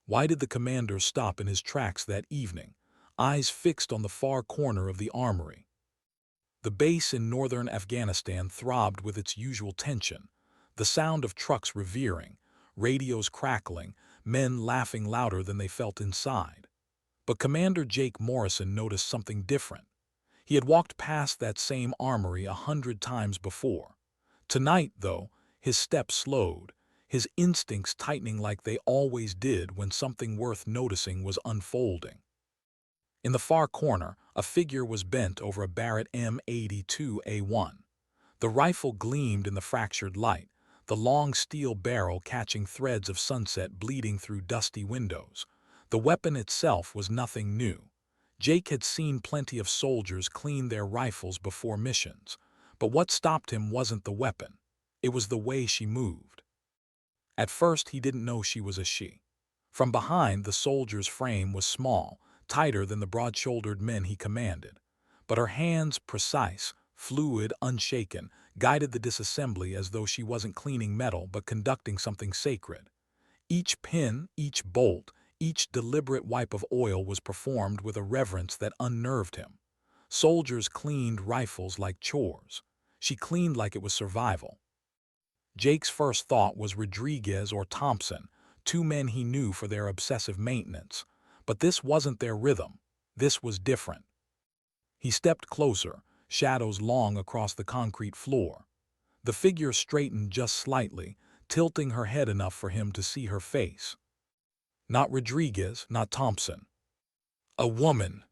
Why did the commander stop in his tracks that evening, eyes fixed on the far corner of the armory? The base in northern Afghanistan throbbed with its usual tension, the sound of trucks revering, radios crackling, men laughing louder than they felt inside. But Commander Jake Morrison noticed something different. He had walked past that same armory 100 times before. Tonight, though, his step slowed, his instincts tightening like they always did when something worth noticing was unfolding. In the far corner, a figure was bent over a Barrett M82A1. The rifle gleamed in the fractured light, the long steel barrel catching threads of sunset bleeding through dusty windows. The weapon itself was nothing new. Jake had seen plenty of soldiers clean their rifles before missions, but what stopped him wasn't the weapon. It was the way she moved. At first he didn't know she was a she. From behind, the soldier's frame was small, tighter than the broad-shouldered men he commanded. But her hands, precise, fluid, unshaken, guided the disassembly as though she wasn't cleaning metal but conducting something sacred. Each pin, each bolt, each deliberate wipe of oil was performed with a reverence that unnerved him. Soldiers cleaned rifles like chores. She cleaned like it was survival. Jake's first thought was Rodriguez or Thompson, two men he knew for their obsessive maintenance. But this wasn't their rhythm. This was different. He stepped closer, shadows long across the concrete floor. The figure straightened just slightly, tilting her head enough for him to see her face. Not Rodriguez, not Thompson. A woman.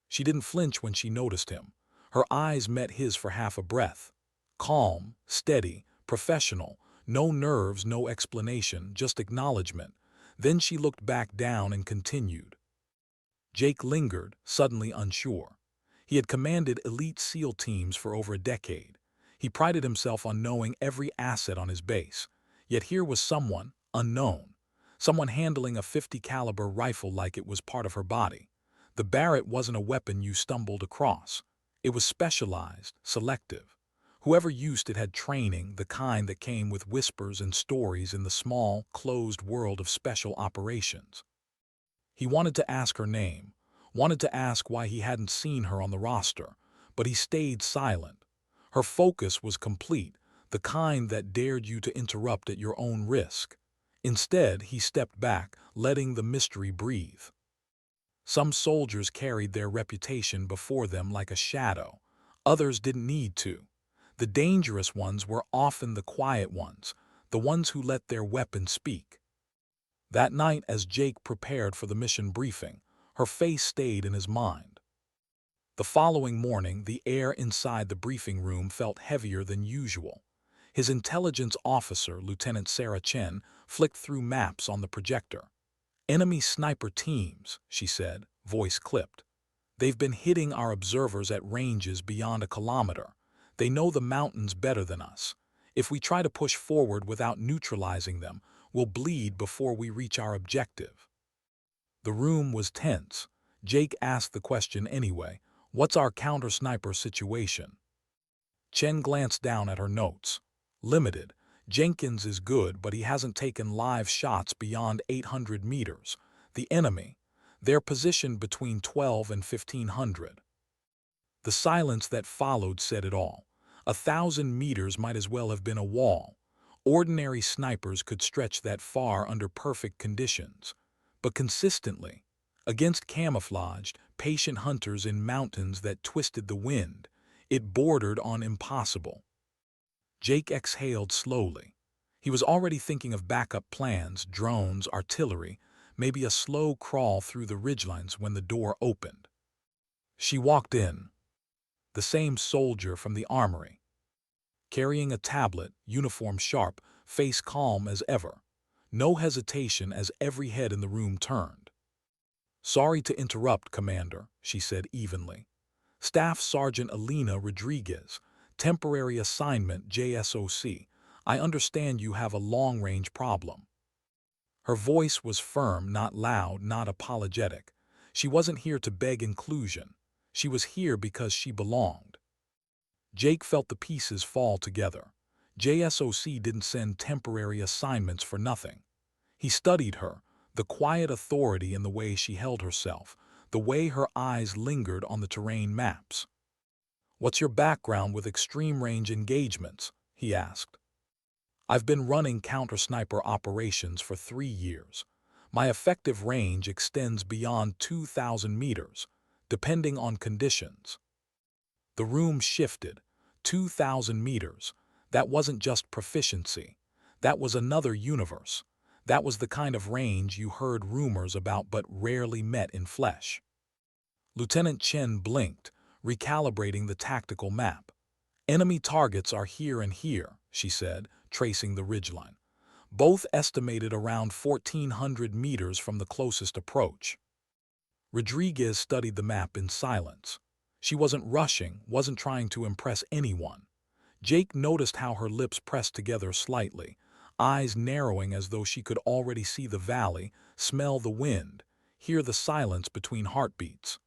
She didn't flinch when she noticed him. Her eyes met his for half a breath. Calm, steady, professional, no nerves, no explanation, just acknowledgement. Then she looked back down and continued. Jake lingered, suddenly unsure. He had commanded elite SEAL teams for over a decade. He prided himself on knowing every asset on his base. Yet here was someone, unknown. Someone handling a .50 caliber rifle like it was part of her body. The Barrett wasn't a weapon you stumbled across. It was specialized, selective. Whoever used it had training, the kind that came with whispers and stories in the small, closed world of special operations. He wanted to ask her name, wanted to ask why he hadn't seen her on the roster, but he stayed silent. Her focus was complete, the kind that dared you to interrupt at your own risk. Instead, he stepped back, letting the mystery breathe. Some soldiers carried their reputation before them like a shadow. Others didn't need to. The dangerous ones were often the quiet ones, the ones who let their weapon speak. That night, as Jake prepared for the mission briefing, her face stayed in his mind. The following morning, the air inside the briefing room felt heavier than usual. His intelligence officer, Lieutenant Sarah Chen, flicked through maps on the projector. "Enemy sniper teams," she said, voice clipped. "They've been hitting our observers at ranges beyond a kilometer. They know the mountains better than us. If we try to push forward without neutralizing them, we'll bleed before we reach our objective." The room was tense. Jake asked the question anyway, "What's our counter-sniper situation?" Chen glanced down at her notes. "Limited. Jenkins is good, but he hasn't taken live shots beyond 800 meters. The enemy, they're positioned between 12 and 1500. The silence that followed said it all. 1,000 meters might as well have been a wall. Ordinary snipers could stretch that far under perfect conditions. But consistently, against camouflaged, patient hunters in mountains that twisted the wind, it bordered on impossible. Jake exhaled slowly. He was already thinking of backup plans, drones, artillery, maybe a slow crawl through the ridgelines when the door opened. She walked in. The same soldier from the armory. Carrying a tablet, uniform sharp, face calm as ever. No hesitation as every head in the room turned. "Sorry to interrupt, Commander," she said evenly. "Staff Sergeant Alina Rodriguez, temporary assignment JSOC. I understand you have a long-range problem." Her voice was firm, not loud, not apologetic. She wasn't here to beg inclusion. She was here because she belonged. Jake felt the pieces fall together. JSOC didn't send temporary assignments for nothing. He studied her, The quiet authority in the way she held herself, the way her eyes lingered on the terrain maps. "What's your background with extreme-range engagements?" he asked. "I've been running counter-sniper operations for 3 years. My effective range extends beyond 2,000 meters, depending on conditions." The room shifted. 2,000 meters. That wasn't just proficiency. That was another universe. That was the kind of range you heard rumors about but rarely met in flesh. Lieutenant Chen blinked, recalibrating the tactical map. "Enemy targets are here and here," she said, tracing the ridgeline. "Both estimated around 1,400 meters from the closest approach." Rodriguez studied the map in silence. She wasn't rushing, wasn't trying to impress anyone. Jake noticed how her lips pressed together slightly, eyes narrowing as though she could already see the valley, smell the wind, hear the silence between heartbeats.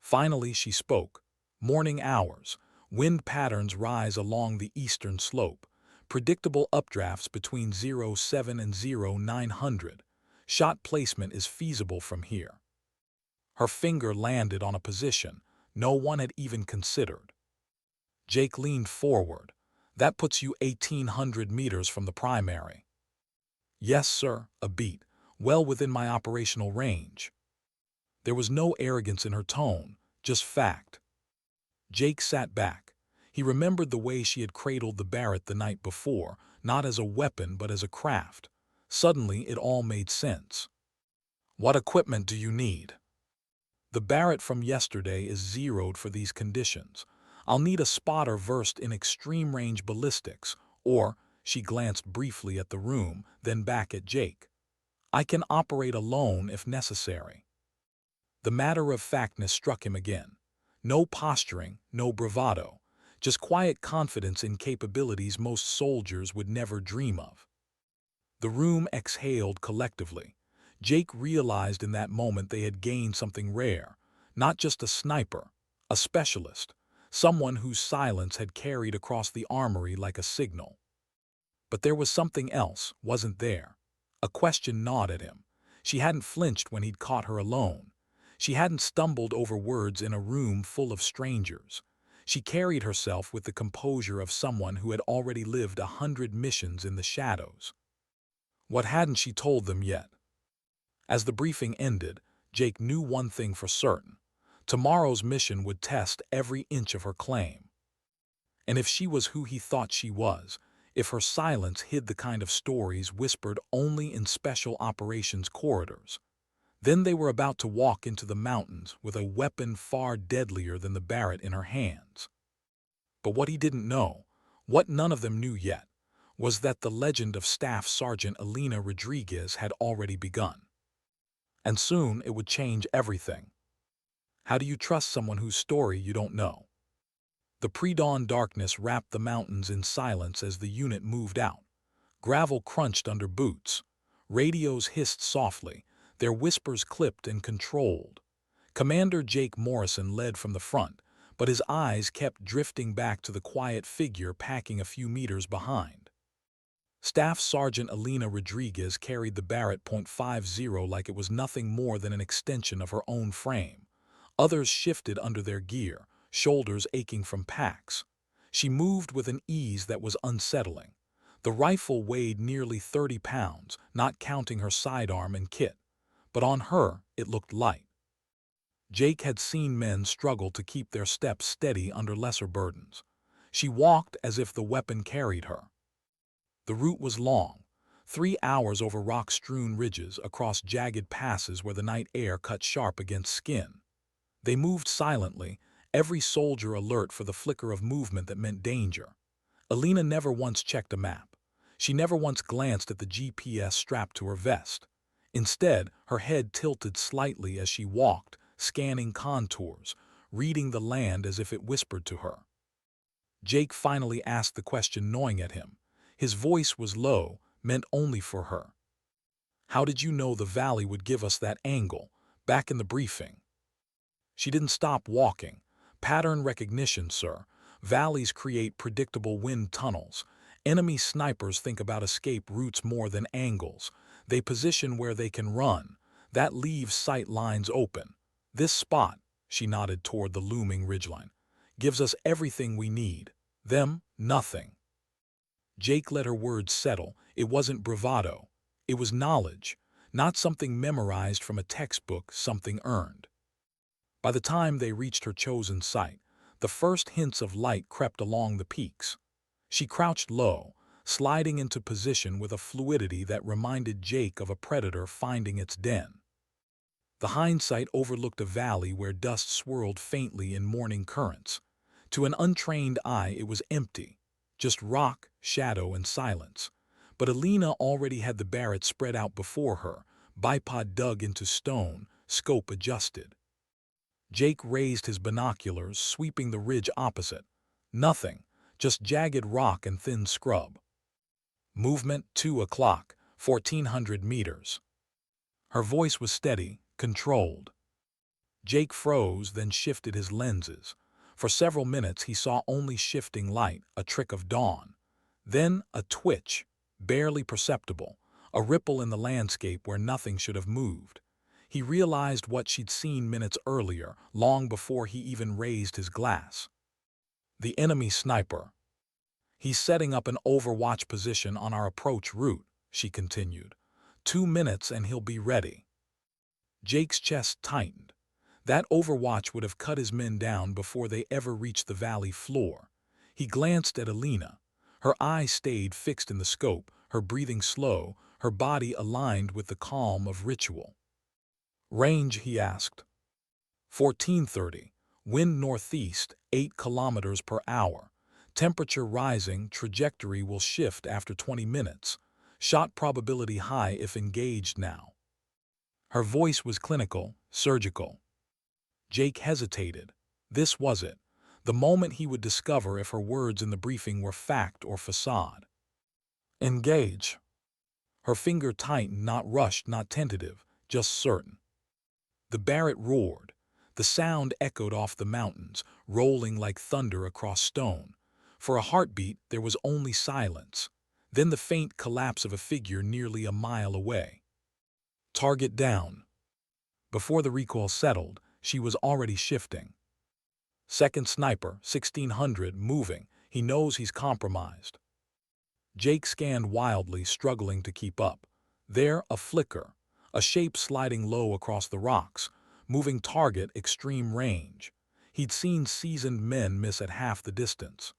Finally she spoke. "Morning hours. Wind patterns rise along the eastern slope. Predictable updrafts between 07 and 0900. Shot placement is feasible from here." Her finger landed on a position no one had even considered. Jake leaned forward. "That puts you 1,800 meters from the primary." "Yes, sir," a beat, "well within my operational range." There was no arrogance in her tone, just fact. Jake sat back. He remembered the way she had cradled the Barrett the night before, not as a weapon but as a craft. Suddenly it all made sense. "What equipment do you need?" "The Barrett from yesterday is zeroed for these conditions. I'll need a spotter versed in extreme-range ballistics, or," she glanced briefly at the room, then back at Jake, "I can operate alone if necessary." The matter-of-factness struck him again. No posturing, no bravado, just quiet confidence in capabilities most soldiers would never dream of. The room exhaled collectively. Jake realized in that moment they had gained something rare, not just a sniper, a specialist, someone whose silence had carried across the armory like a signal. But there was something else, wasn't there? A question gnawed at him. She hadn't flinched when he'd caught her alone. She hadn't stumbled over words in a room full of strangers. She carried herself with the composure of someone who had already lived 100 missions in the shadows. What hadn't she told them yet? As the briefing ended, Jake knew one thing for certain. Tomorrow's mission would test every inch of her claim. And if she was who he thought she was, if her silence hid the kind of stories whispered only in special operations corridors, then they were about to walk into the mountains with a weapon far deadlier than the Barrett in her hands. But what he didn't know, what none of them knew yet, was that the legend of Staff Sergeant Elena Rodriguez had already begun. And soon it would change everything. How do you trust someone whose story you don't know? The pre-dawn darkness wrapped the mountains in silence as the unit moved out. Gravel crunched under boots. Radios hissed softly, their whispers clipped and controlled. Commander Jake Morrison led from the front, but his eyes kept drifting back to the quiet figure packing a few meters behind. Staff Sergeant Elena Rodriguez carried the Barrett .50 like it was nothing more than an extension of her own frame. Others shifted under their gear, shoulders aching from packs. She moved with an ease that was unsettling. The rifle weighed nearly 30 pounds, not counting her sidearm and kit. But on her, it looked light. Jake had seen men struggle to keep their steps steady under lesser burdens. She walked as if the weapon carried her. The route was long, 3 hours over rock-strewn ridges across jagged passes where the night air cut sharp against skin. They moved silently, every soldier alert for the flicker of movement that meant danger. Elena never once checked a map. She never once glanced at the GPS strapped to her vest. Instead, her head tilted slightly as she walked, scanning contours, reading the land as if it whispered to her. Jake finally asked the question gnawing at him. His voice was low, meant only for her. "How did you know the valley would give us that angle, back in the briefing?" She didn't stop walking. "Pattern recognition, sir. Valleys create predictable wind tunnels. Enemy snipers think about escape routes more than angles. They position where they can run. That leaves sight lines open. This spot, she nodded toward the looming ridgeline, gives us everything we need. Them, nothing. Jake let her words settle. It wasn't bravado. It was knowledge, not something memorized from a textbook, something earned. By the time they reached her chosen site, the first hints of light crept along the peaks. She crouched low, sliding into position with a fluidity that reminded Jake of a predator finding its den. The hindsight overlooked a valley where dust swirled faintly in morning currents. To an untrained eye, it was empty, just rock, shadow, and silence. But Alina already had the Barrett spread out before her, bipod dug into stone, scope adjusted. Jake raised his binoculars, sweeping the ridge opposite. Nothing, just jagged rock and thin scrub. Movement 2 o'clock, 1,400 meters. Her voice was steady, controlled. Jake froze, then shifted his lenses. For several minutes he saw only shifting light, a trick of dawn. Then a twitch, barely perceptible, a ripple in the landscape where nothing should have moved. He realized what she'd seen minutes earlier, long before he even raised his glass. The enemy sniper. He's setting up an overwatch position on our approach route, she continued. 2 minutes and he'll be ready. Jake's chest tightened. That overwatch would have cut his men down before they ever reached the valley floor. He glanced at Alina. Her eyes stayed fixed in the scope, her breathing slow, her body aligned with the calm of ritual. Range, he asked. 1430. Wind northeast, 8 kilometers per hour. Temperature rising, trajectory will shift after 20 minutes. Shot probability high if engaged now. Her voice was clinical, surgical. Jake hesitated. This was it. The moment he would discover if her words in the briefing were fact or facade. Engage. Her finger tightened, not rushed, not tentative, just certain. The Barrett roared. The sound echoed off the mountains, rolling like thunder across stone. For a heartbeat, there was only silence. Then the faint collapse of a figure nearly a mile away. Target down. Before the recoil settled, she was already shifting. Second sniper, 1600, moving. He knows he's compromised. Jake scanned wildly, struggling to keep up. There, a flicker, a shape sliding low across the rocks, moving target, extreme range. He'd seen seasoned men miss at half the distance.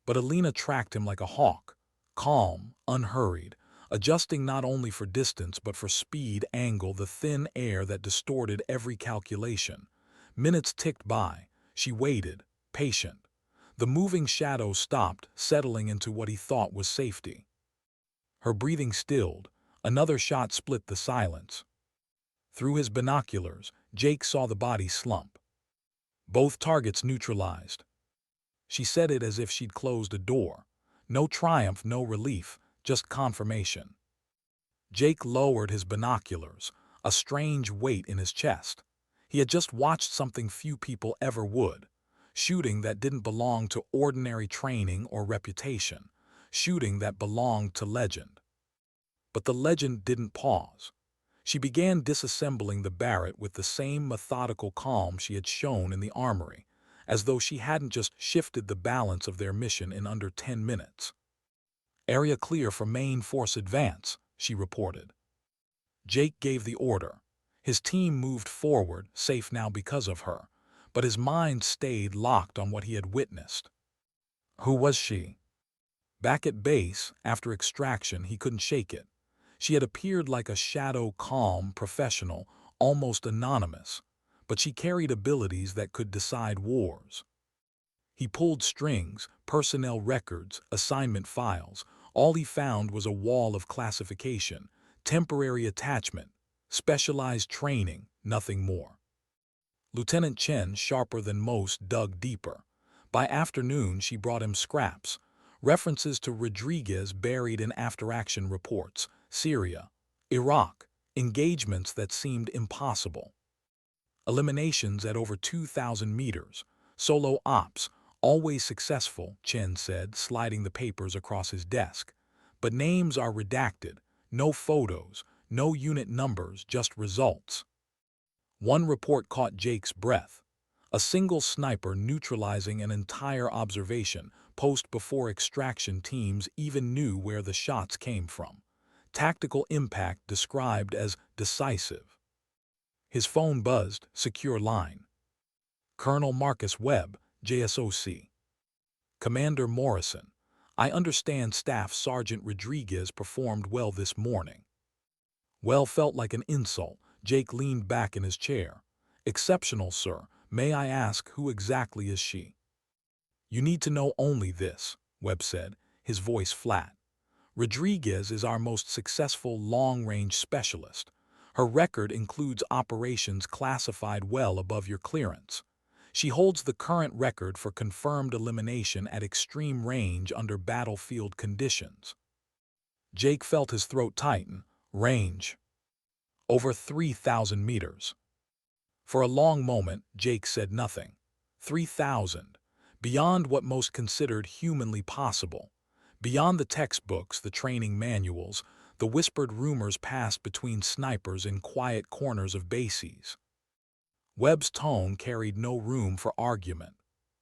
But Alina tracked him like a hawk, calm, unhurried, adjusting not only for distance but for speed, angle, the thin air that distorted every calculation. Minutes ticked by. She waited, patient. The moving shadow stopped, settling into what he thought was safety. Her breathing stilled. Another shot split the silence. Through his binoculars, Jake saw the body slump. Both targets neutralized. She said it as if she'd closed a door. No triumph, no relief, just confirmation. Jake lowered his binoculars, a strange weight in his chest. He had just watched something few people ever would. Shooting that didn't belong to ordinary training or reputation. Shooting that belonged to legend. But the legend didn't pause. She began disassembling the Barrett with the same methodical calm she had shown in the armory, as though she hadn't just shifted the balance of their mission in under 10 minutes. Area clear for main force advance, she reported. Jake gave the order. His team moved forward, safe now because of her, but his mind stayed locked on what he had witnessed. Who was she? Back at base, after extraction, he couldn't shake it. She had appeared like a shadow, calm, professional, almost anonymous, but she carried abilities that could decide wars. He pulled strings, personnel records, assignment files. All he found was a wall of classification, temporary attachment, specialized training, nothing more. Lieutenant Chen, sharper than most, dug deeper. By afternoon, she brought him scraps, references to Rodriguez buried in after-action reports, Syria, Iraq, engagements that seemed impossible. Eliminations at over 2,000 meters, solo ops, always successful, Chen said, sliding the papers across his desk. But names are redacted, No photos, no unit numbers, just results. One report caught Jake's breath. A single sniper neutralizing an entire observation post before extraction teams even knew where the shots came from. Tactical impact described as decisive. His phone buzzed, secure line. Colonel Marcus Webb, JSOC. Commander Morrison, I understand Staff Sergeant Rodriguez performed well this morning. Well felt like an insult. Jake leaned back in his chair. Exceptional, sir. May I ask who exactly is she? You need to know only this, Webb said, his voice flat. Rodriguez is our most successful long-range specialist. Her record includes operations classified well above your clearance. She holds the current record for confirmed elimination at extreme range under battlefield conditions. Jake felt his throat tighten. Range. Over 3,000 meters. For a long moment, Jake said nothing. 3,000. Beyond what most considered humanly possible. Beyond the textbooks, the training manuals, the whispered rumors passed between snipers in quiet corners of bases. Webb's tone carried no room for argument.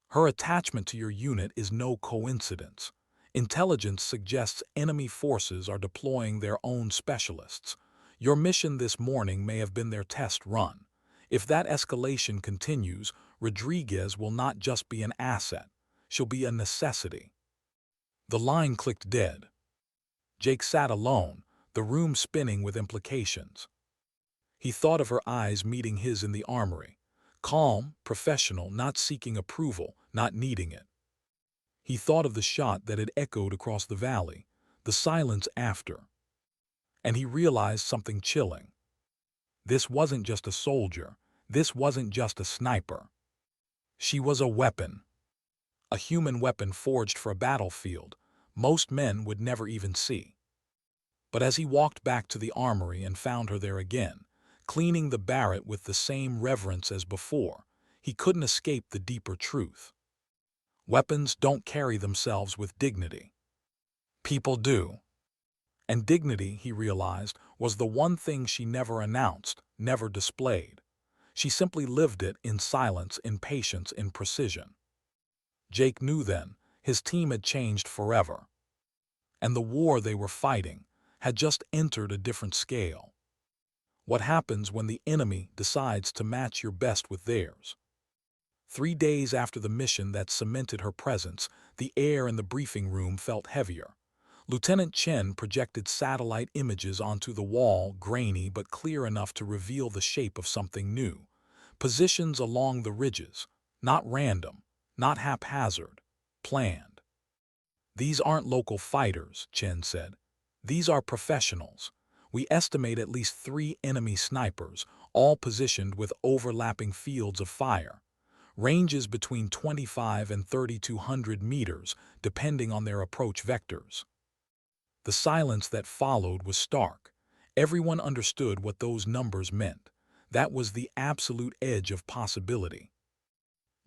Her attachment to your unit is no coincidence. Intelligence suggests enemy forces are deploying their own specialists. Your mission this morning may have been their test run. If that escalation continues, Rodriguez will not just be an asset, she'll be a necessity. The line clicked dead. Jake sat alone, the room spinning with implications. He thought of her eyes meeting his in the armory. Calm, professional, not seeking approval, not needing it. He thought of the shot that had echoed across the valley, the silence after. And he realized something chilling. This wasn't just a soldier. This wasn't just a sniper. She was a weapon. A human weapon forged for a battlefield most men would never even see. But as he walked back to the armory and found her there again, cleaning the Barrett with the same reverence as before, he couldn't escape the deeper truth. Weapons don't carry themselves with dignity. People do. And dignity, he realized, was the one thing she never announced, never displayed. She simply lived it in silence, in patience, in precision. Jake knew then, his team had changed forever. And the war they were fighting had just entered a different scale. What happens when the enemy decides to match your best with theirs? 3 days after the mission that cemented her presence, the air in the briefing room felt heavier. Lieutenant Chen projected satellite images onto the wall, grainy but clear enough to reveal the shape of something new. Positions along the ridges, not random, not haphazard, planned. These aren't local fighters, Chen said. These are professionals. We estimate at least 3 enemy snipers, all positioned with overlapping fields of fire. Ranges between 25 and 3,200 meters, depending on their approach vectors. The silence that followed was stark. Everyone understood what those numbers meant. That was the absolute edge of possibility.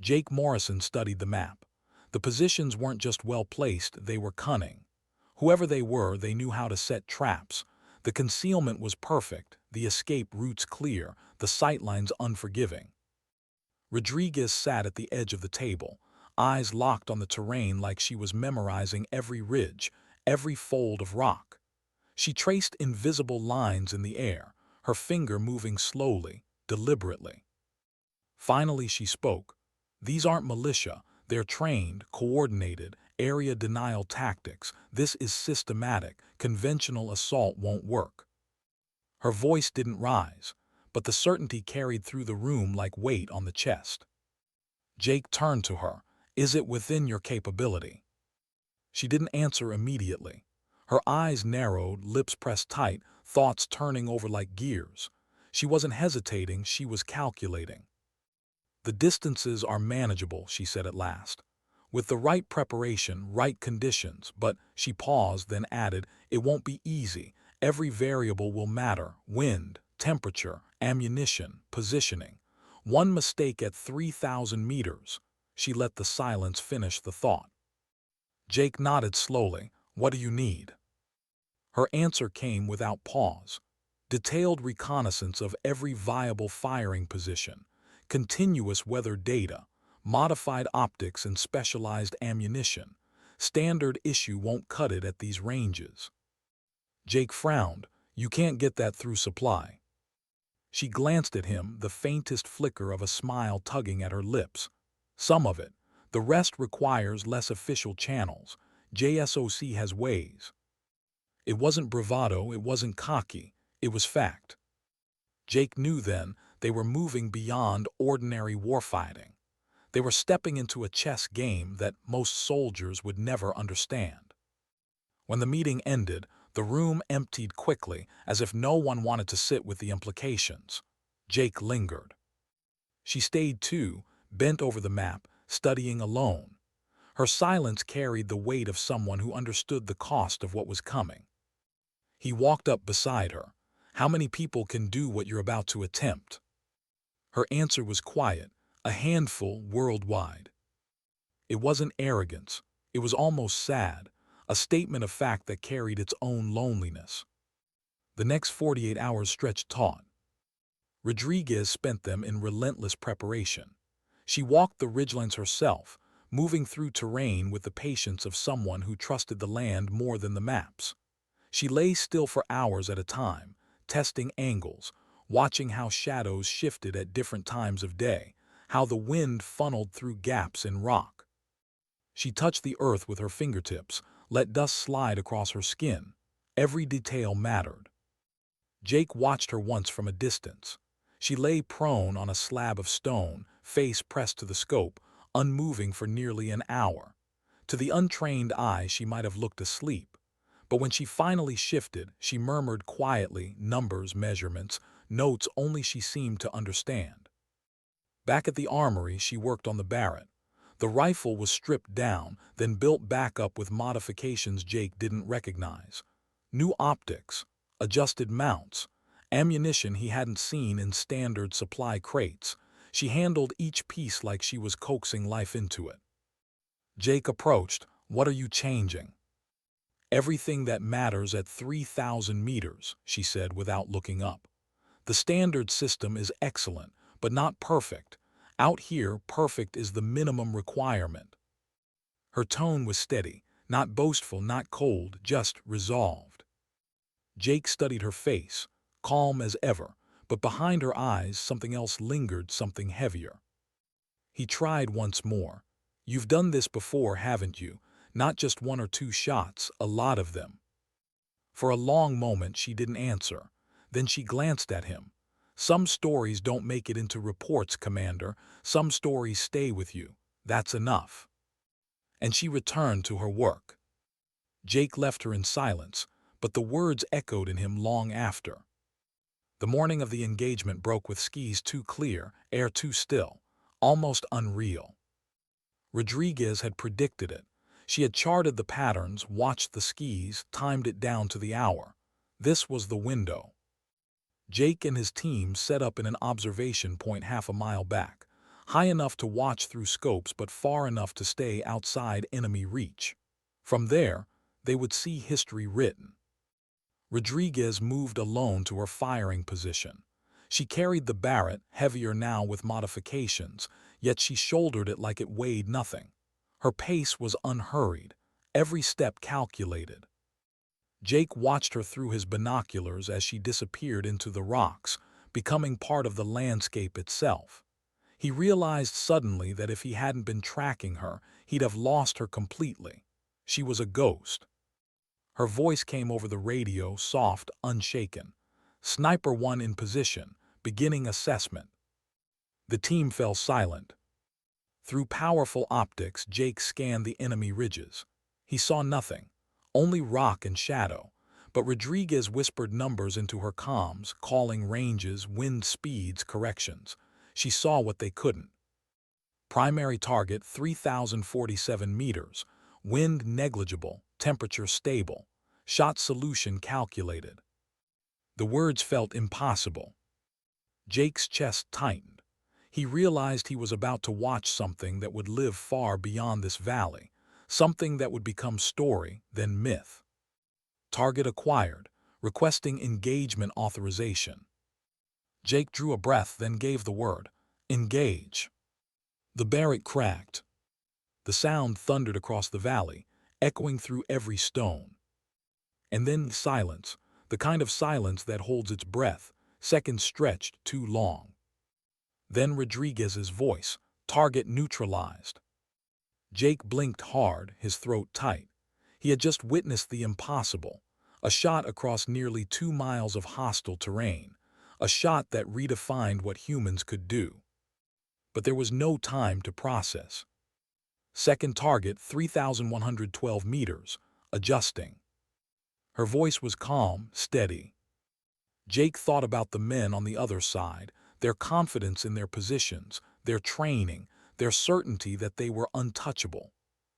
Jake Morrison studied the map. The positions weren't just well placed, they were cunning. Whoever they were, they knew how to set traps. The concealment was perfect, the escape routes clear, the sightlines unforgiving. Rodriguez sat at the edge of the table, eyes locked on the terrain like she was memorizing every ridge, every fold of rock. She traced invisible lines in the air, her finger moving slowly, deliberately. Finally she spoke. These aren't militia, they're trained, coordinated, area denial tactics. This is systematic, conventional assault won't work. Her voice didn't rise, but the certainty carried through the room like weight on the chest. Jake turned to her. Is it within your capability? She didn't answer immediately. Her eyes narrowed, lips pressed tight, thoughts turning over like gears. She wasn't hesitating, she was calculating. The distances are manageable, she said at last. With the right preparation, right conditions, but she paused, then added, it won't be easy. Every variable will matter: wind, temperature, ammunition, positioning. One mistake at 3,000 meters. She let the silence finish the thought. Jake nodded slowly. What do you need? Her answer came without pause. Detailed reconnaissance of every viable firing position, continuous weather data, modified optics and specialized ammunition. Standard issue won't cut it at these ranges. Jake frowned. You can't get that through supply. She glanced at him, the faintest flicker of a smile tugging at her lips. Some of it. The rest requires less official channels. JSOC has ways. It wasn't bravado, it wasn't cocky, it was fact. Jake knew then they were moving beyond ordinary warfighting. They were stepping into a chess game that most soldiers would never understand. When the meeting ended, the room emptied quickly, as if no one wanted to sit with the implications. Jake lingered. She stayed too, bent over the map, studying alone. Her silence carried the weight of someone who understood the cost of what was coming. He walked up beside her. How many people can do what you're about to attempt? Her answer was quiet, a handful worldwide. It wasn't arrogance. It was almost sad, a statement of fact that carried its own loneliness. The next 48 hours stretched taut. Rodriguez spent them in relentless preparation. She walked the ridgelands herself, moving through terrain with the patience of someone who trusted the land more than the maps. She lay still for hours at a time, testing angles, watching how shadows shifted at different times of day, how the wind funneled through gaps in rock. She touched the earth with her fingertips, let dust slide across her skin. Every detail mattered. Jake watched her once from a distance. She lay prone on a slab of stone, face pressed to the scope, unmoving for nearly an hour. To the untrained eye, she might have looked asleep. But when she finally shifted, she murmured quietly, numbers, measurements, notes only she seemed to understand. Back at the armory, she worked on the Barrett. The rifle was stripped down, then built back up with modifications Jake didn't recognize. New optics, adjusted mounts, ammunition he hadn't seen in standard supply crates. She handled each piece like she was coaxing life into it. Jake approached. What are you changing? Everything that matters at 3,000 meters, she said without looking up. The standard system is excellent, but not perfect. Out here, perfect is the minimum requirement. Her tone was steady, not boastful, not cold, just resolved. Jake studied her face, calm as ever, but behind her eyes something else lingered, something heavier. He tried once more. You've done this before, haven't you? Not just one or two shots, a lot of them. For a long moment she didn't answer. Then she glanced at him. Some stories don't make it into reports, Commander. Some stories stay with you. That's enough. And she returned to her work. Jake left her in silence, but the words echoed in him long after. The morning of the engagement broke with skies too clear, air too still, almost unreal. Rodriguez had predicted it. She had charted the patterns, watched the skis, timed it down to the hour. This was the window. Jake and his team set up in an observation point half a mile back, high enough to watch through scopes but far enough to stay outside enemy reach. From there, they would see history written. Rodriguez moved alone to her firing position. She carried the Barrett, heavier now with modifications, yet she shouldered it like it weighed nothing. Her pace was unhurried, every step calculated. Jake watched her through his binoculars as she disappeared into the rocks, becoming part of the landscape itself. He realized suddenly that if he hadn't been tracking her, he'd have lost her completely. She was a ghost. Her voice came over the radio, soft, unshaken. Sniper 1 in position, beginning assessment. The team fell silent. Through powerful optics, Jake scanned the enemy ridges. He saw nothing, only rock and shadow, but Rodriguez whispered numbers into her comms, calling ranges, wind speeds, corrections. She saw what they couldn't. Primary target 3,047 meters, wind negligible, temperature stable, shot solution calculated. The words felt impossible. Jake's chest tightened. He realized he was about to watch something that would live far beyond this valley, something that would become story, then myth. Target acquired, requesting engagement authorization. Jake drew a breath, then gave the word, "Engage." The Barrett cracked. The sound thundered across the valley, echoing through every stone. And then silence, the kind of silence that holds its breath, seconds stretched too long. Then Rodriguez's voice, "Target neutralized." Jake blinked hard, his throat tight. He had just witnessed the impossible, a shot across nearly 2 miles of hostile terrain, a shot that redefined what humans could do. But there was no time to process. Second target, 3,112 meters, adjusting. Her voice was calm, steady. Jake thought about the men on the other side, their confidence in their positions, their training, their certainty that they were untouchable.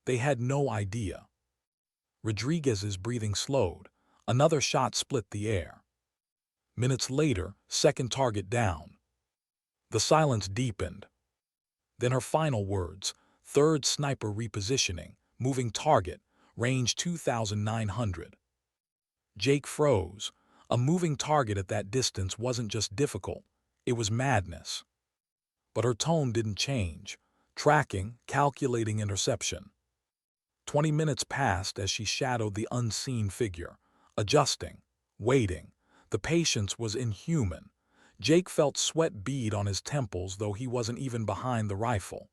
They had no idea. Rodriguez's breathing slowed. Another shot split the air. Minutes later, second target down. The silence deepened. Then her final words, "Third sniper repositioning, moving target, range 2,900. Jake froze. A moving target at that distance wasn't just difficult, it was madness. But her tone didn't change. Tracking, calculating interception. 20 minutes passed as she shadowed the unseen figure, adjusting, waiting. The patience was inhuman. Jake felt sweat bead on his temples, though he wasn't even behind the rifle.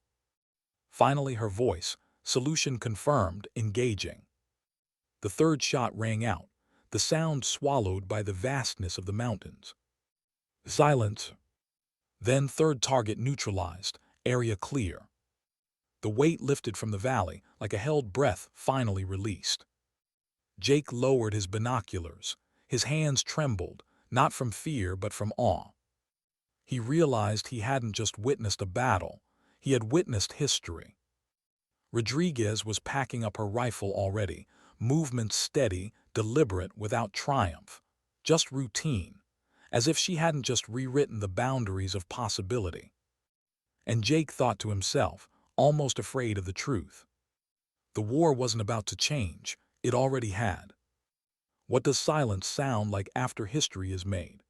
Finally, her voice, solution confirmed, engaging. The third shot rang out, the sound swallowed by the vastness of the mountains. Silence. Then third target neutralized, area clear. The weight lifted from the valley, like a held breath finally released. Jake lowered his binoculars. His hands trembled, not from fear but from awe. He realized he hadn't just witnessed a battle, he had witnessed history. Rodriguez was packing up her rifle already, movement steady, deliberate, without triumph, just routine, as if she hadn't just rewritten the boundaries of possibility. And Jake thought to himself, almost afraid of the truth. The war wasn't about to change, it already had. What does silence sound like after history is made?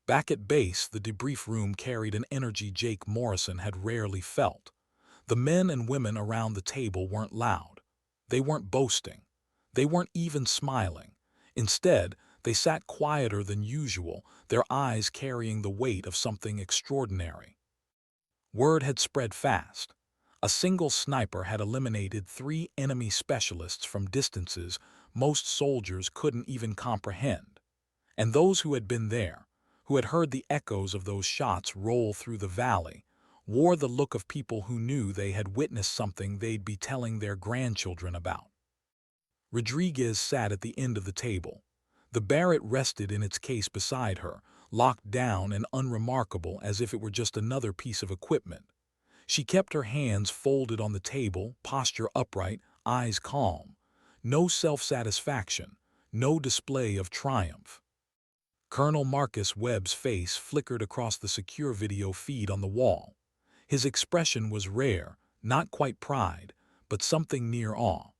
Back at base, the debrief room carried an energy Jake Morrison had rarely felt. The men and women around the table weren't loud. They weren't boasting. They weren't even smiling. Instead, they sat quieter than usual, their eyes carrying the weight of something extraordinary. Word had spread fast. A single sniper had eliminated 3 enemy specialists from distances most soldiers couldn't even comprehend. And those who had been there, who had heard the echoes of those shots roll through the valley, wore the look of people who knew they had witnessed something they'd be telling their grandchildren about. Rodriguez sat at the end of the table. The Barrett rested in its case beside her, locked down and unremarkable as if it were just another piece of equipment. She kept her hands folded on the table, posture upright, eyes calm. No self-satisfaction, no display of triumph. Colonel Marcus Webb's face flickered across the secure video feed on the wall. His expression was rare, not quite pride, but something near awe.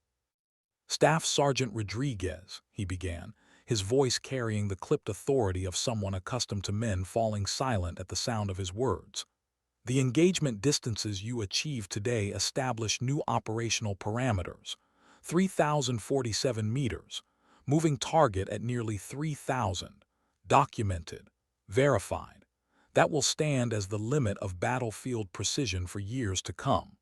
"Staff Sergeant Rodriguez," he began, his voice carrying the clipped authority of someone accustomed to men falling silent at the sound of his words. "The engagement distances you achieved today establish new operational parameters. 3,047 meters, moving target at nearly 3,000, documented, verified. That will stand as the limit of battlefield precision for years to come."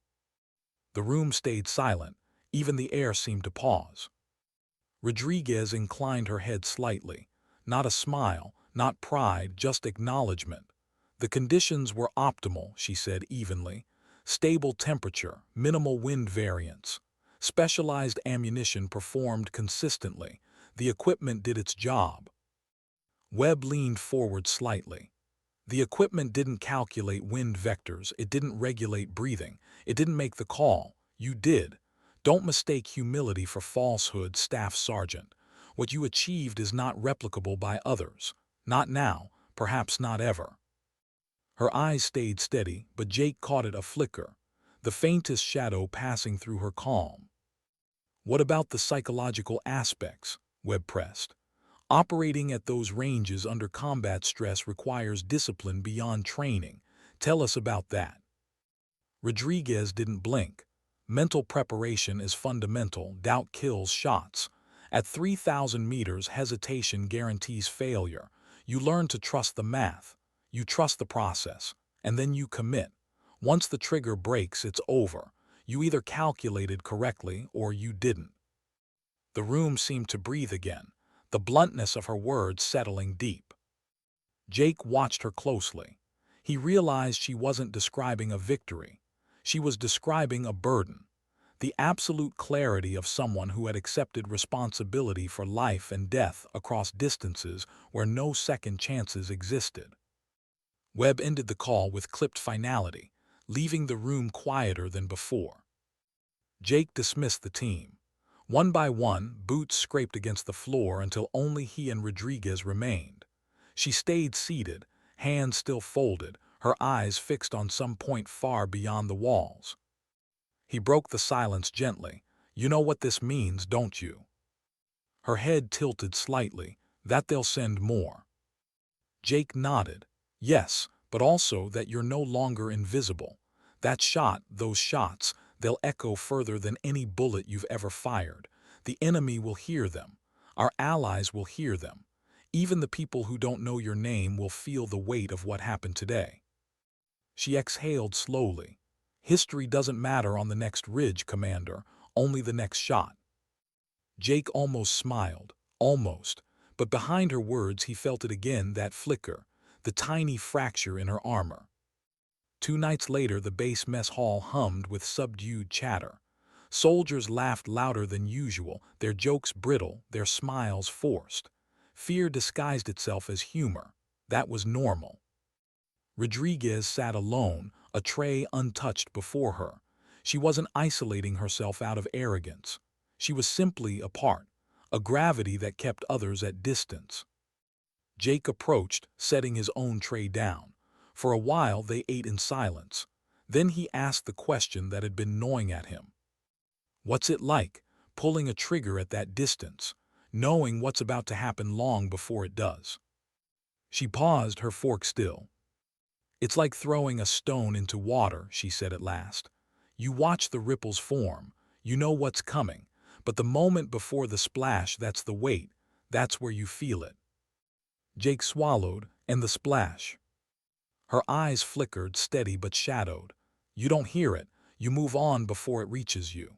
The room stayed silent, even the air seemed to pause. Rodriguez inclined her head slightly, not a smile, not pride, just acknowledgement. "The conditions were optimal," she said evenly. "Stable temperature, minimal wind variance. Specialized ammunition performed consistently. The equipment did its job." Webb leaned forward slightly. "The equipment didn't calculate wind vectors, it didn't regulate breathing, it didn't make the call. You did. Don't mistake humility for falsehood, Staff Sergeant. What you achieved is not replicable by others. Not now, perhaps not ever." Her eyes stayed steady, but Jake caught it a flicker, the faintest shadow passing through her calm. "What about the psychological aspects?" Webb pressed. Operating at those ranges under combat stress requires discipline beyond training. Tell us about that. Rodriguez didn't blink. Mental preparation is fundamental. Doubt kills shots. At 3,000 meters, hesitation guarantees failure. You learn to trust the math. You trust the process. And then you commit. Once the trigger breaks, it's over. You either calculated correctly or you didn't. The room seemed to breathe again, the bluntness of her words settling deep. Jake watched her closely. He realized she wasn't describing a victory. She was describing a burden. The absolute clarity of someone who had accepted responsibility for life and death across distances where no second chances existed. Webb ended the call with clipped finality, leaving the room quieter than before. Jake dismissed the team. One by one, boots scraped against the floor until only he and Rodriguez remained. She stayed seated, hands still folded, her eyes fixed on some point far beyond the walls. He broke the silence gently. You know what this means, don't you? Her head tilted slightly. That they'll send more. Jake nodded. Yes, but also that you're no longer invisible. That shot, those shots, they'll echo further than any bullet you've ever fired. The enemy will hear them. Our allies will hear them. Even the people who don't know your name will feel the weight of what happened today. She exhaled slowly. History doesn't matter on the next ridge, Commander, only the next shot. Jake almost smiled, almost, but behind her words he felt it again, that flicker, the tiny fracture in her armor. 2 nights later, the base mess hall hummed with subdued chatter. Soldiers laughed louder than usual, their jokes brittle, their smiles forced. Fear disguised itself as humor. That was normal. Rodriguez sat alone, a tray untouched before her. She wasn't isolating herself out of arrogance. She was simply apart, a gravity that kept others at distance. Jake approached, setting his own tray down. For a while they ate in silence. Then he asked the question that had been gnawing at him. What's it like, pulling a trigger at that distance, knowing what's about to happen long before it does? She paused, her fork still. It's like throwing a stone into water, she said at last. You watch the ripples form, you know what's coming, but the moment before the splash, that's the weight, that's where you feel it. Jake swallowed, and the splash. Her eyes flickered, steady but shadowed. You don't hear it, you move on before it reaches you.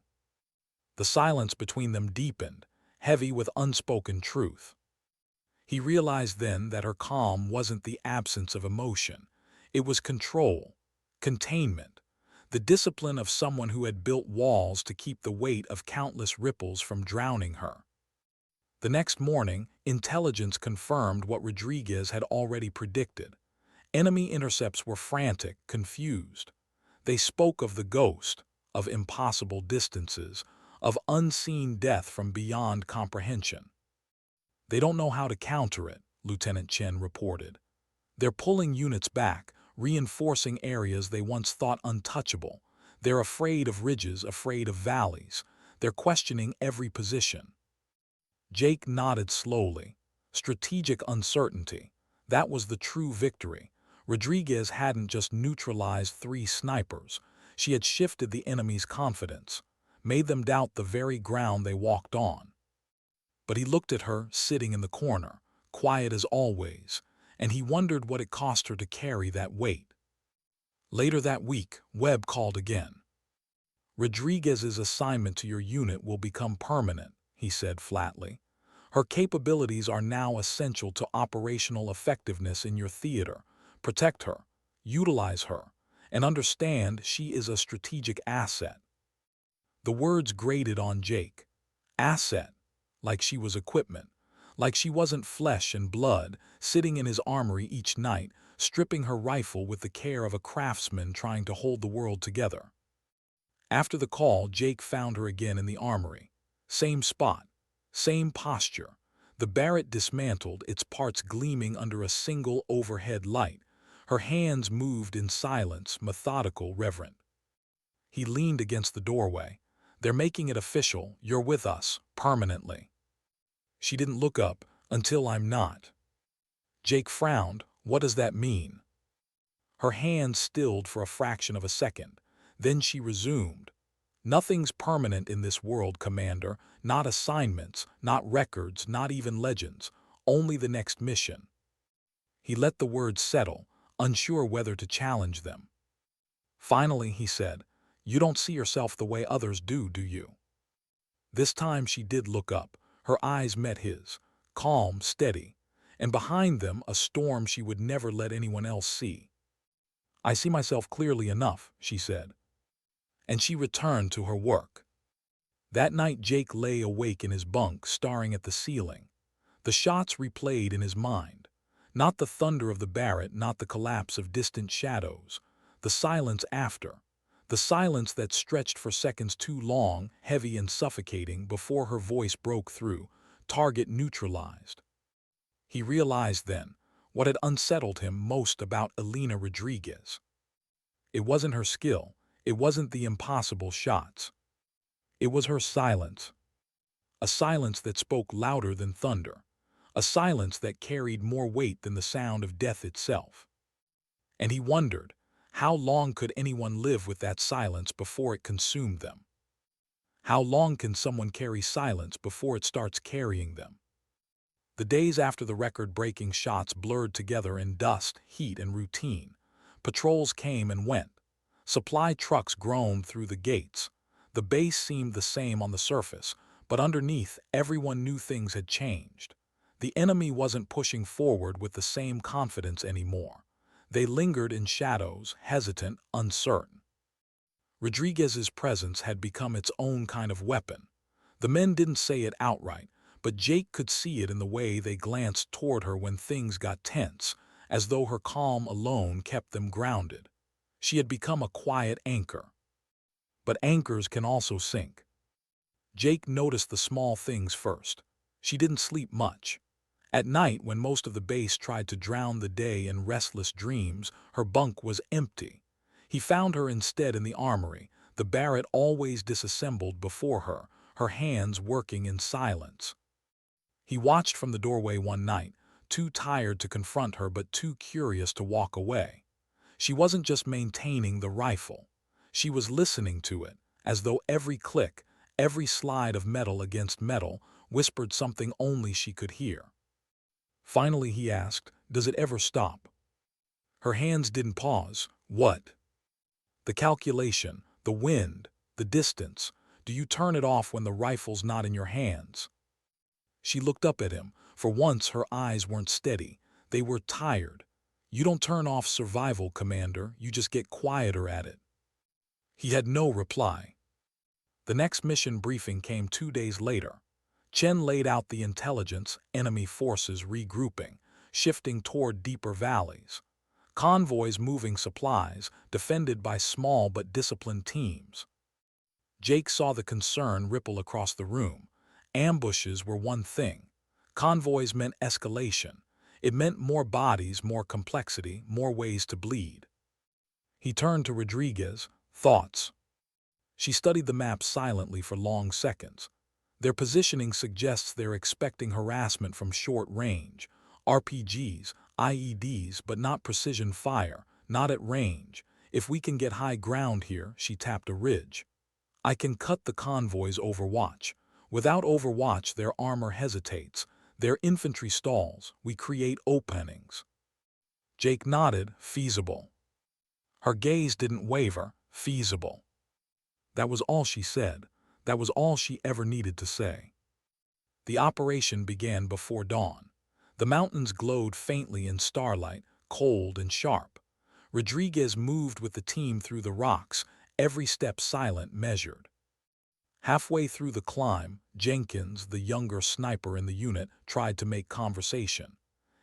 The silence between them deepened, heavy with unspoken truth. He realized then that her calm wasn't the absence of emotion. It was control, containment, the discipline of someone who had built walls to keep the weight of countless ripples from drowning her. The next morning, intelligence confirmed what Rodriguez had already predicted. Enemy intercepts were frantic, confused. They spoke of the ghost, of impossible distances, of unseen death from beyond comprehension. They don't know how to counter it, Lieutenant Chen reported. They're pulling units back, reinforcing areas they once thought untouchable. They're afraid of ridges, afraid of valleys. They're questioning every position. Jake nodded slowly. Strategic uncertainty. That was the true victory. Rodriguez hadn't just neutralized 3 snipers. She had shifted the enemy's confidence, made them doubt the very ground they walked on. But he looked at her, sitting in the corner, quiet as always, and he wondered what it cost her to carry that weight. Later that week, Webb called again. Rodriguez's assignment to your unit will become permanent, he said flatly. Her capabilities are now essential to operational effectiveness in your theater. Protect her, utilize her, and understand she is a strategic asset. The words grated on Jake. Asset, like she was equipment, like she wasn't flesh and blood, sitting in his armory each night, stripping her rifle with the care of a craftsman trying to hold the world together. After the call, Jake found her again in the armory. Same spot, same posture. The Barrett dismantled, its parts gleaming under a single overhead light. Her hands moved in silence, methodical, reverent. He leaned against the doorway. They're making it official. You're with us, permanently. She didn't look up. Until I'm not. Jake frowned. What does that mean? Her hand stilled for a fraction of a second. Then she resumed. Nothing's permanent in this world, Commander. Not assignments, not records, not even legends. Only the next mission. He let the words settle, unsure whether to challenge them. Finally, he said, "You don't see yourself the way others do you?" This time she did look up. Her eyes met his, calm, steady, and behind them a storm she would never let anyone else see. "I see myself clearly enough," she said. And she returned to her work. That night Jake lay awake in his bunk, staring at the ceiling. The shots replayed in his mind. Not the thunder of the Barrett, not the collapse of distant shadows. The silence after. The silence that stretched for seconds too long, heavy and suffocating, before her voice broke through. Target neutralized. He realized then what had unsettled him most about Elena Rodriguez. It wasn't her skill. It wasn't the impossible shots. It was her silence. A silence that spoke louder than thunder. A silence that carried more weight than the sound of death itself. And he wondered, how long could anyone live with that silence before it consumed them? How long can someone carry silence before it starts carrying them? The days after the record-breaking shots blurred together in dust, heat, and routine. Patrols came and went. Supply trucks groaned through the gates. The base seemed the same on the surface, but underneath, everyone knew things had changed. The enemy wasn't pushing forward with the same confidence anymore. They lingered in shadows, hesitant, uncertain. Rodriguez's presence had become its own kind of weapon. The men didn't say it outright, but Jake could see it in the way they glanced toward her when things got tense, as though her calm alone kept them grounded. She had become a quiet anchor. But anchors can also sink. Jake noticed the small things first. She didn't sleep much. At night, when most of the base tried to drown the day in restless dreams, her bunk was empty. He found her instead in the armory, the Barrett always disassembled before her, her hands working in silence. He watched from the doorway one night, too tired to confront her but too curious to walk away. She wasn't just maintaining the rifle. She was listening to it, as though every click, every slide of metal against metal, whispered something only she could hear. Finally he asked, "Does it ever stop?" Her hands didn't pause. What? The calculation, the wind, the distance. Do you turn it off when the rifle's not in your hands? She looked up at him. For once her eyes weren't steady. They were tired. You don't turn off survival, Commander. You just get quieter at it. He had no reply. The next mission briefing came 2 days later. Chen laid out the intelligence, enemy forces regrouping, shifting toward deeper valleys. Convoys moving supplies, defended by small but disciplined teams. Jake saw the concern ripple across the room. Ambushes were one thing. Convoys meant escalation. It meant more bodies, more complexity, more ways to bleed. He turned to Rodriguez. Thoughts? She studied the map silently for long seconds. Their positioning suggests they're expecting harassment from short range. RPGs, IEDs, but not precision fire, not at range. If we can get high ground here, she tapped a ridge. I can cut the convoy's overwatch. Without overwatch, their armor hesitates. Their infantry stalls. We create openings. Jake nodded. Feasible. Her gaze didn't waver. Feasible. That was all she said. That was all she ever needed to say. The operation began before dawn. The mountains glowed faintly in starlight, cold and sharp. Rodriguez moved with the team through the rocks, every step silent, measured. Halfway through the climb, Jenkins, the younger sniper in the unit, tried to make conversation.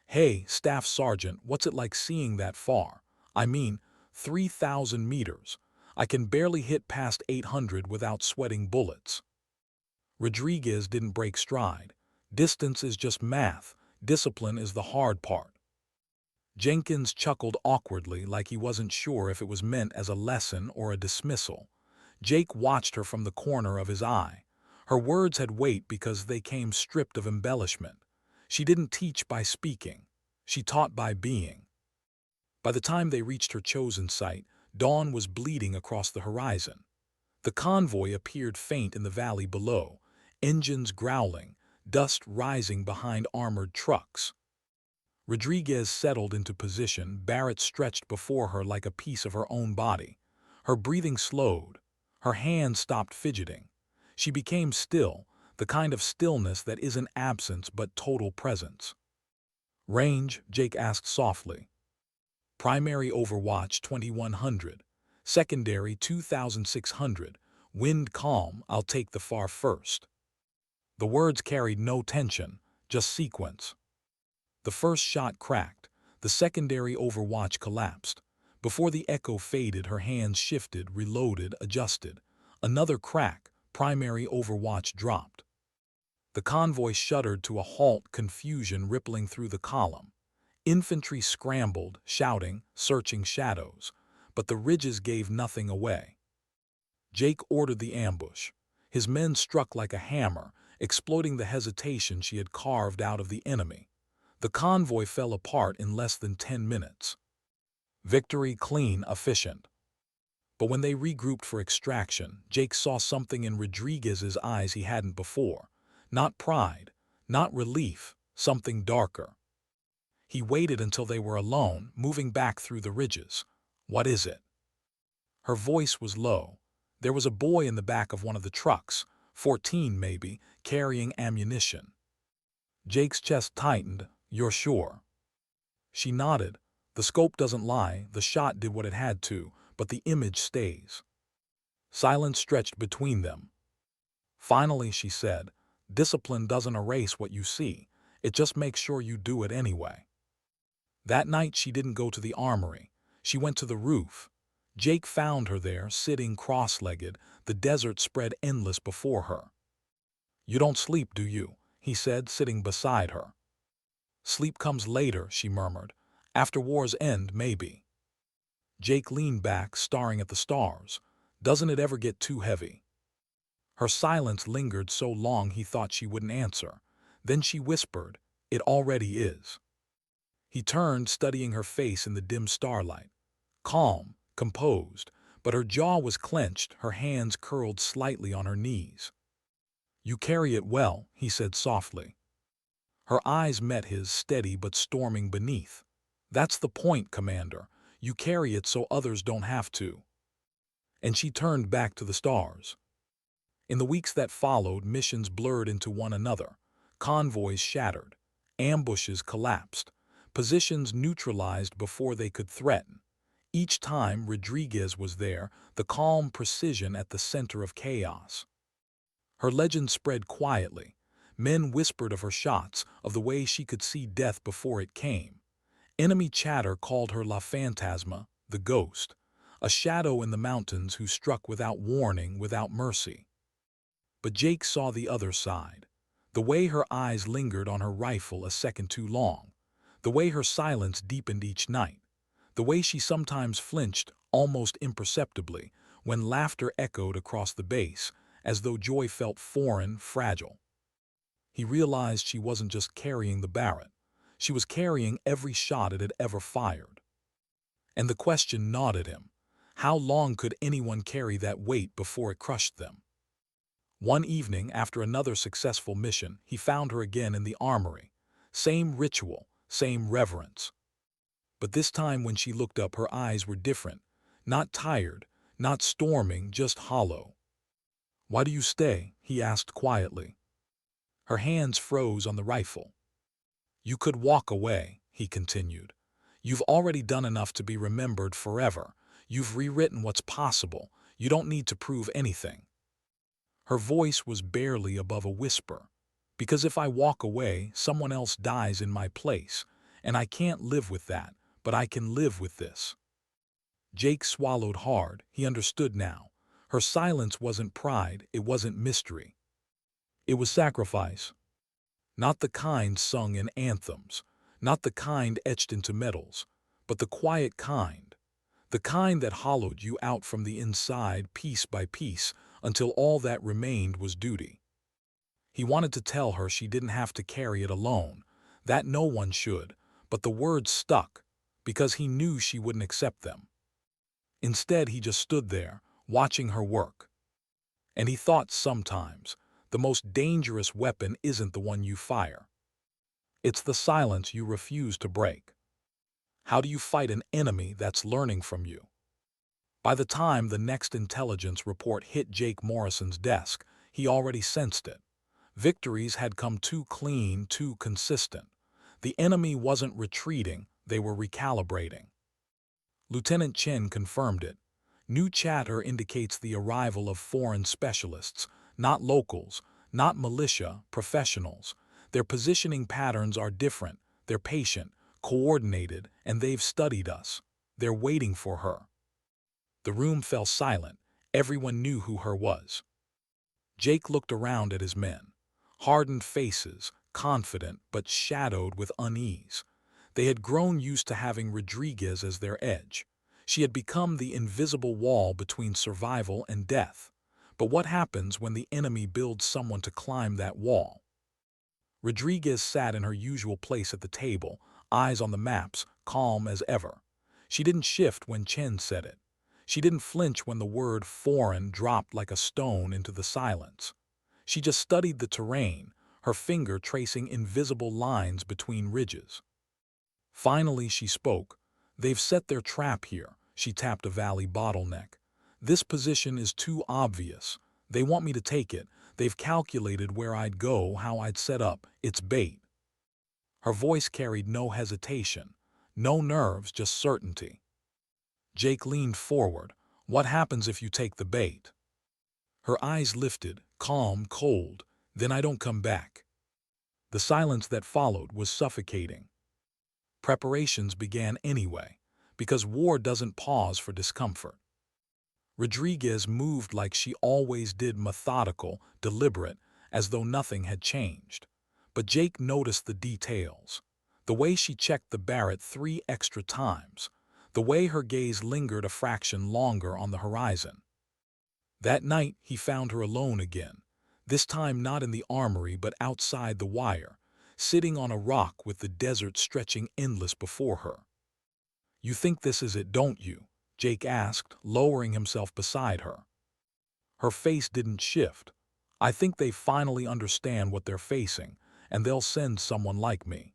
"Hey, Staff Sergeant, what's it like seeing that far? I mean, 3,000 meters. I can barely hit past 800 without sweating bullets." Rodriguez didn't break stride. Distance is just math. Discipline is the hard part. Jenkins chuckled awkwardly, like he wasn't sure if it was meant as a lesson or a dismissal. Jake watched her from the corner of his eye. Her words had weight because they came stripped of embellishment. She didn't teach by speaking. She taught by being. By the time they reached her chosen site, dawn was bleeding across the horizon. The convoy appeared faint in the valley below, engines growling, dust rising behind armored trucks. Rodriguez settled into position, Barrett stretched before her like a piece of her own body. Her breathing slowed. Her hands stopped fidgeting. She became still, the kind of stillness that isn't absence but total presence. "Range?" Jake asked softly. "Primary overwatch 2100. Secondary 2600. Wind calm, I'll take the far first." The words carried no tension, just sequence. The first shot cracked. The secondary overwatch collapsed. Before the echo faded, her hands shifted, reloaded, adjusted. Another crack, primary overwatch dropped. The convoy shuddered to a halt, confusion rippling through the column. Infantry scrambled, shouting, searching shadows. But the ridges gave nothing away. Jake ordered the ambush. His men struck like a hammer, exploiting the hesitation she had carved out of the enemy. The convoy fell apart in less than 10 minutes. Victory clean, efficient. But when they regrouped for extraction, Jake saw something in Rodriguez's eyes he hadn't before. Not pride, not relief, something darker. He waited until they were alone, moving back through the ridges. "What is it?" Her voice was low. There was a boy in the back of one of the trucks, 14 maybe, carrying ammunition. Jake's chest tightened. "You're sure?" She nodded. "The scope doesn't lie, the shot did what it had to, but the image stays." Silence stretched between them. Finally, she said, "Discipline doesn't erase what you see. It just makes sure you do it anyway." That night she didn't go to the armory. She went to the roof. Jake found her there, sitting cross-legged, the desert spread endless before her. "You don't sleep, do you?" he said, sitting beside her. "Sleep comes later," she murmured. "After war's end, maybe." Jake leaned back, staring at the stars. "Doesn't it ever get too heavy?" Her silence lingered so long he thought she wouldn't answer. Then she whispered, "It already is." He turned, studying her face in the dim starlight. Calm, composed, but her jaw was clenched, her hands curled slightly on her knees. "You carry it well," he said softly. Her eyes met his, steady but storming beneath. "That's the point, Commander. You carry it so others don't have to." And she turned back to the stars. In the weeks that followed, missions blurred into one another. Convoys shattered. Ambushes collapsed. Positions neutralized before they could threaten. Each time Rodriguez was there, the calm precision at the center of chaos. Her legend spread quietly. Men whispered of her shots, of the way she could see death before it came. Enemy chatter called her La Fantasma, the ghost, a shadow in the mountains who struck without warning, without mercy. But Jake saw the other side. The way her eyes lingered on her rifle a second too long. The way her silence deepened each night. The way she sometimes flinched, almost imperceptibly, when laughter echoed across the base, as though joy felt foreign, fragile. He realized she wasn't just carrying the Barrett. She was carrying every shot it had ever fired. And the question gnawed at him. How long could anyone carry that weight before it crushed them? One evening, after another successful mission, he found her again in the armory. Same ritual, same reverence. But this time when she looked up, her eyes were different. Not tired, not storming, just hollow. "Why do you stay?" he asked quietly. Her hands froze on the rifle. "You could walk away," he continued. "You've already done enough to be remembered forever. You've rewritten what's possible. You don't need to prove anything." Her voice was barely above a whisper. "Because if I walk away, someone else dies in my place, and I can't live with that, but I can live with this." Jake swallowed hard. He understood now. Her silence wasn't pride, it wasn't mystery. It was sacrifice. Not the kind sung in anthems, not the kind etched into medals, but the quiet kind. The kind that hollowed you out from the inside piece by piece until all that remained was duty. He wanted to tell her she didn't have to carry it alone, that no one should, but the words stuck, because he knew she wouldn't accept them. Instead, he just stood there, watching her work. And he thought sometimes, the most dangerous weapon isn't the one you fire. It's the silence you refuse to break. How do you fight an enemy that's learning from you? By the time the next intelligence report hit Jake Morrison's desk, he already sensed it. Victories had come too clean, too consistent. The enemy wasn't retreating, they were recalibrating. Lieutenant Chen confirmed it. New chatter indicates the arrival of foreign specialists, not locals, not militia, professionals. Their positioning patterns are different, they're patient, coordinated, and they've studied us. They're waiting for her. The room fell silent. Everyone knew who her was. Jake looked around at his men. Hardened faces, confident but shadowed with unease. They had grown used to having Rodriguez as their edge. She had become the invisible wall between survival and death. But what happens when the enemy builds someone to climb that wall? Rodriguez sat in her usual place at the table, eyes on the maps, calm as ever. She didn't shift when Chen said it. She didn't flinch when the word foreign dropped like a stone into the silence. She just studied the terrain, her finger tracing invisible lines between ridges. Finally, she spoke. "They've set their trap here," she tapped a valley bottleneck. "This position is too obvious. They want me to take it. They've calculated where I'd go, how I'd set up. It's bait." Her voice carried no hesitation, no nerves, just certainty. Jake leaned forward. "What happens if you take the bait?" Her eyes lifted, calm, cold. "Then I don't come back." The silence that followed was suffocating. Preparations began anyway, because war doesn't pause for discomfort. Rodriguez moved like she always did, methodical, deliberate, as though nothing had changed. But Jake noticed the details. The way she checked the Barrett 3 extra times. The way her gaze lingered a fraction longer on the horizon. That night, he found her alone again, this time not in the armory but outside the wire, sitting on a rock with the desert stretching endless before her. "You think this is it, don't you?" Jake asked, lowering himself beside her. Her face didn't shift. "I think they finally understand what they're facing, and they'll send someone like me."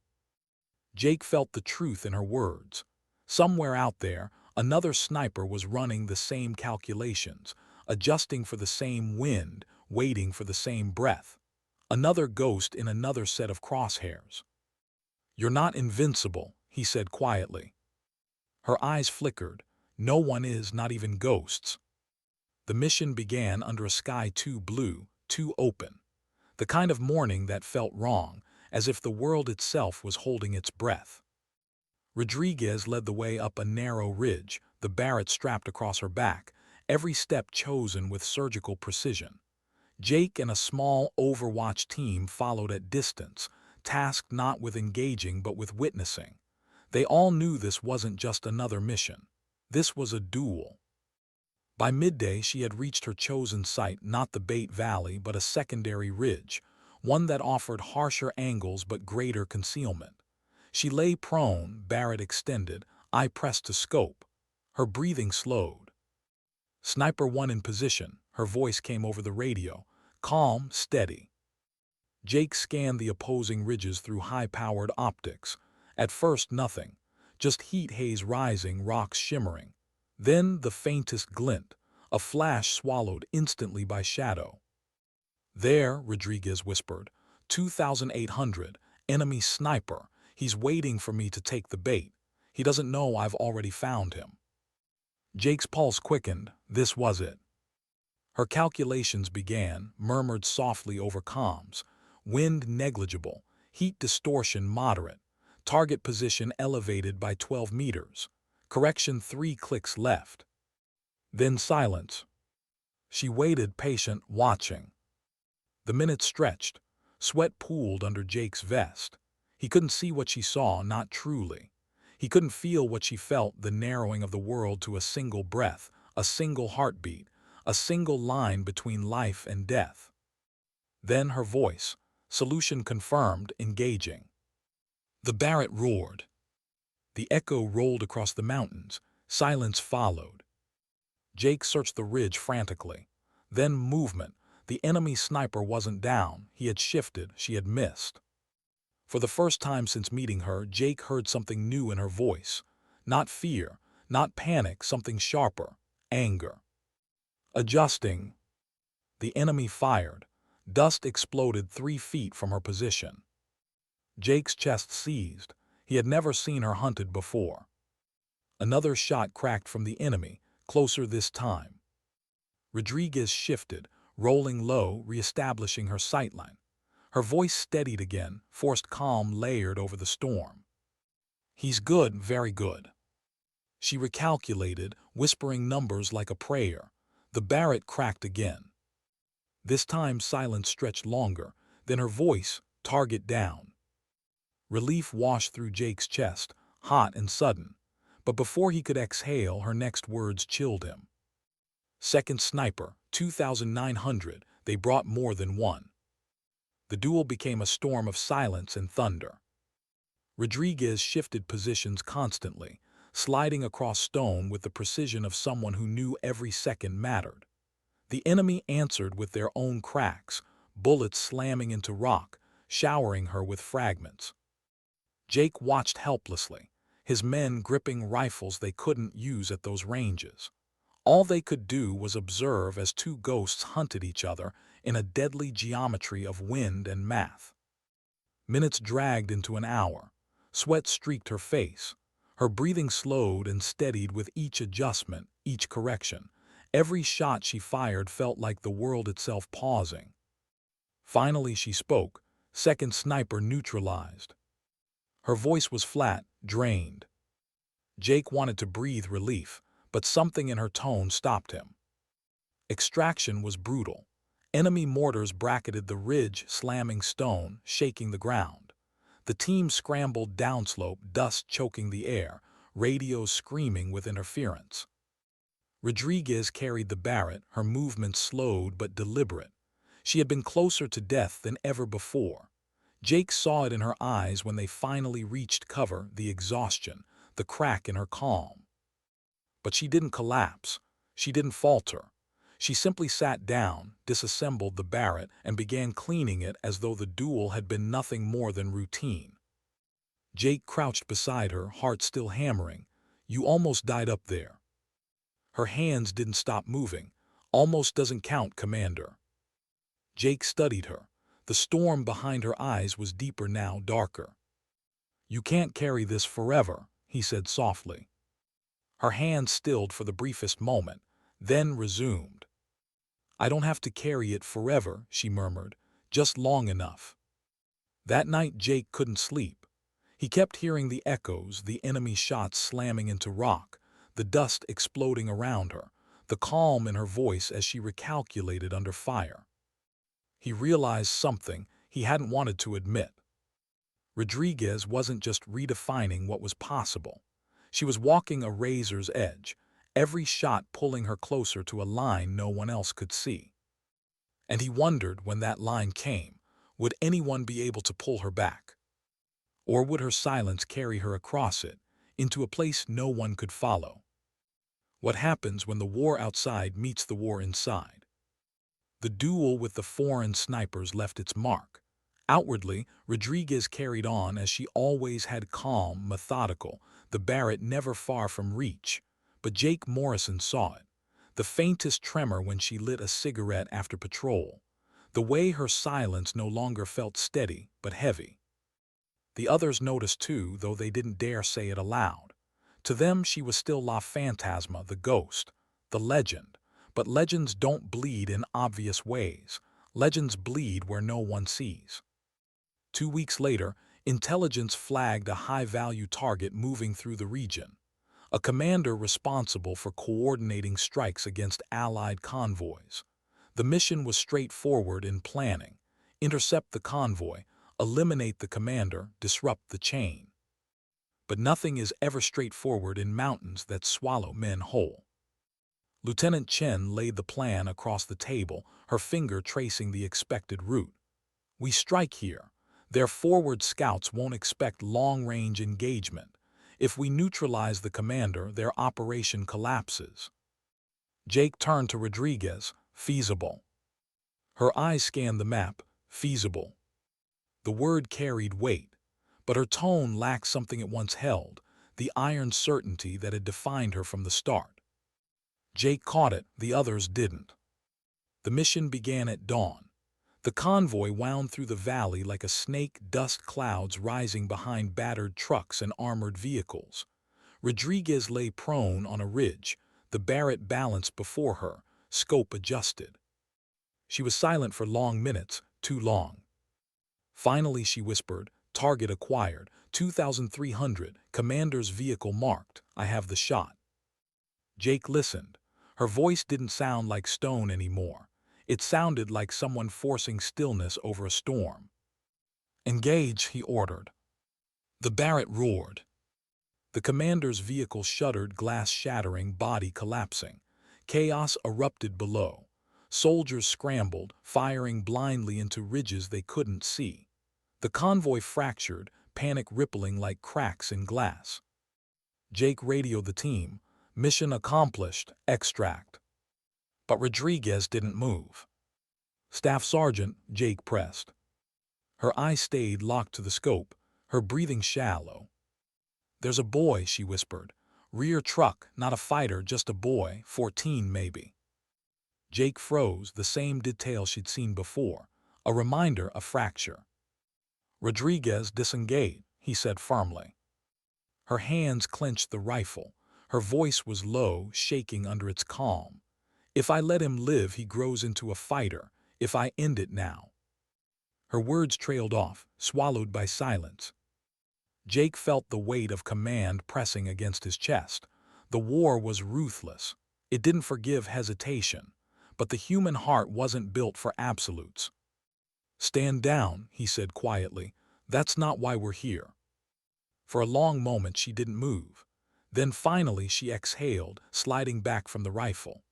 Jake felt the truth in her words. Somewhere out there, another sniper was running the same calculations, adjusting for the same wind, waiting for the same breath. Another ghost in another set of crosshairs. "You're not invincible," he said quietly. Her eyes flickered. "No one is, not even ghosts." The mission began under a sky too blue, too open. The kind of morning that felt wrong, as if the world itself was holding its breath. Rodriguez led the way up a narrow ridge, the Barrett strapped across her back, every step chosen with surgical precision. Jake and a small Overwatch team followed at distance, tasked not with engaging but with witnessing. They all knew this wasn't just another mission. This was a duel. By midday, she had reached her chosen site, not the Bait Valley but a secondary ridge, one that offered harsher angles but greater concealment. She lay prone, Barrett extended, eye pressed to scope. Her breathing slowed. "Sniper 1 in position," her voice came over the radio. Calm, steady. Jake scanned the opposing ridges through high-powered optics. At first, nothing. Just heat haze rising, rocks shimmering. Then the faintest glint, a flash swallowed instantly by shadow. "There," Rodriguez whispered. 2,800, enemy sniper. He's waiting for me to take the bait. He doesn't know I've already found him." Jake's pulse quickened. This was it. Her calculations began, murmured softly over comms. Wind negligible, heat distortion moderate, target position elevated by 12 meters. Correction 3 clicks left. Then silence. She waited, patient, watching. The minutes stretched. Sweat pooled under Jake's vest. He couldn't see what she saw, not truly. He couldn't feel what she felt, the narrowing of the world to a single breath, a single heartbeat, a single line between life and death. Then her voice, solution confirmed, engaging. The Barrett roared. The echo rolled across the mountains. Silence followed. Jake searched the ridge frantically. Then movement. The enemy sniper wasn't down. He had shifted. She had missed. For the first time since meeting her, Jake heard something new in her voice. Not fear, not panic, something sharper. Anger. Adjusting. The enemy fired. Dust exploded 3 feet from her position. Jake's chest seized. He had never seen her hunted before. Another shot cracked from the enemy, closer this time. Rodriguez shifted, rolling low, reestablishing her sightline. Her voice steadied again, forced calm layered over the storm. He's good, very good. She recalculated, whispering numbers like a prayer. The Barrett cracked again. This time silence stretched longer, then her voice, target down. Relief washed through Jake's chest, hot and sudden. But before he could exhale, her next words chilled him. Second sniper, 2,900, they brought more than one. The duel became a storm of silence and thunder. Rodriguez shifted positions constantly, sliding across stone with the precision of someone who knew every second mattered. The enemy answered with their own cracks, bullets slamming into rock, showering her with fragments. Jake watched helplessly, his men gripping rifles they couldn't use at those ranges. All they could do was observe as two ghosts hunted each other in a deadly geometry of wind and math. Minutes dragged into an hour. Sweat streaked her face. Her breathing slowed and steadied with each adjustment, each correction. Every shot she fired felt like the world itself pausing. Finally she spoke, second sniper neutralized. Her voice was flat, drained. Jake wanted to breathe relief, but something in her tone stopped him. Extraction was brutal. Enemy mortars bracketed the ridge, slamming stone, shaking the ground. The team scrambled downslope, dust choking the air, radios screaming with interference. Rodriguez carried the Barrett, her movements slowed but deliberate. She had been closer to death than ever before. Jake saw it in her eyes when they finally reached cover, the exhaustion, the crack in her calm. But she didn't collapse. She didn't falter. She simply sat down, disassembled the Barrett, and began cleaning it as though the duel had been nothing more than routine. Jake crouched beside her, heart still hammering. "You almost died up there." Her hands didn't stop moving. "Almost doesn't count, Commander." Jake studied her. The storm behind her eyes was deeper now, darker. "You can't carry this forever," he said softly. Her hands stilled for the briefest moment, then resumed. "I don't have to carry it forever," she murmured, "just long enough." That night Jake couldn't sleep. He kept hearing the echoes, the enemy shots slamming into rock, the dust exploding around her, the calm in her voice as she recalculated under fire. He realized something he hadn't wanted to admit. Rodriguez wasn't just redefining what was possible. She was walking a razor's edge, every shot pulling her closer to a line no one else could see. And he wondered, when that line came, would anyone be able to pull her back? Or would her silence carry her across it, into a place no one could follow? What happens when the war outside meets the war inside? The duel with the foreign snipers left its mark. Outwardly, Rodriguez carried on as she always had, calm, methodical, the Barrett never far from reach. But Jake Morrison saw it. The faintest tremor when she lit a cigarette after patrol. The way her silence no longer felt steady, but heavy. The others noticed too, though they didn't dare say it aloud. To them she was still La Fantasma, the ghost, the legend. But legends don't bleed in obvious ways. Legends bleed where no one sees. 2 weeks later, intelligence flagged a high-value target moving through the region. A commander responsible for coordinating strikes against Allied convoys. The mission was straightforward in planning. Intercept the convoy, eliminate the commander, disrupt the chain. But nothing is ever straightforward in mountains that swallow men whole. Lieutenant Chen laid the plan across the table, her finger tracing the expected route. We strike here. Their forward scouts won't expect long-range engagement. If we neutralize the commander, their operation collapses. Jake turned to Rodriguez. Feasible. Her eyes scanned the map. Feasible. The word carried weight, but her tone lacked something it once held, the iron certainty that had defined her from the start. Jake caught it, the others didn't. The mission began at dawn. The convoy wound through the valley like a snake, dust clouds rising behind battered trucks and armored vehicles. Rodriguez lay prone on a ridge, the Barrett balanced before her, scope adjusted. She was silent for long minutes, too long. Finally she whispered, "Target acquired, 2,300, commander's vehicle marked, I have the shot." Jake listened. Her voice didn't sound like stone anymore. It sounded like someone forcing stillness over a storm. "Engage," he ordered. The Barrett roared. The commander's vehicle shuddered, glass shattering, body collapsing. Chaos erupted below. Soldiers scrambled, firing blindly into ridges they couldn't see. The convoy fractured, panic rippling like cracks in glass. Jake radioed the team. "Mission accomplished, extract." But Rodriguez didn't move. "Staff Sergeant," Jake pressed. Her eyes stayed locked to the scope, her breathing shallow. "There's a boy," she whispered. "Rear truck, not a fighter, just a boy, 14 maybe." Jake froze, the same detail she'd seen before, a reminder of fracture. "Rodriguez, disengage," he said firmly. Her hands clenched the rifle. Her voice was low, shaking under its calm. "If I let him live, he grows into a fighter. If I end it now." Her words trailed off, swallowed by silence. Jake felt the weight of command pressing against his chest. The war was ruthless. It didn't forgive hesitation. But the human heart wasn't built for absolutes. "Stand down," he said quietly. "That's not why we're here." For a long moment she didn't move. Then finally she exhaled, sliding back from the rifle.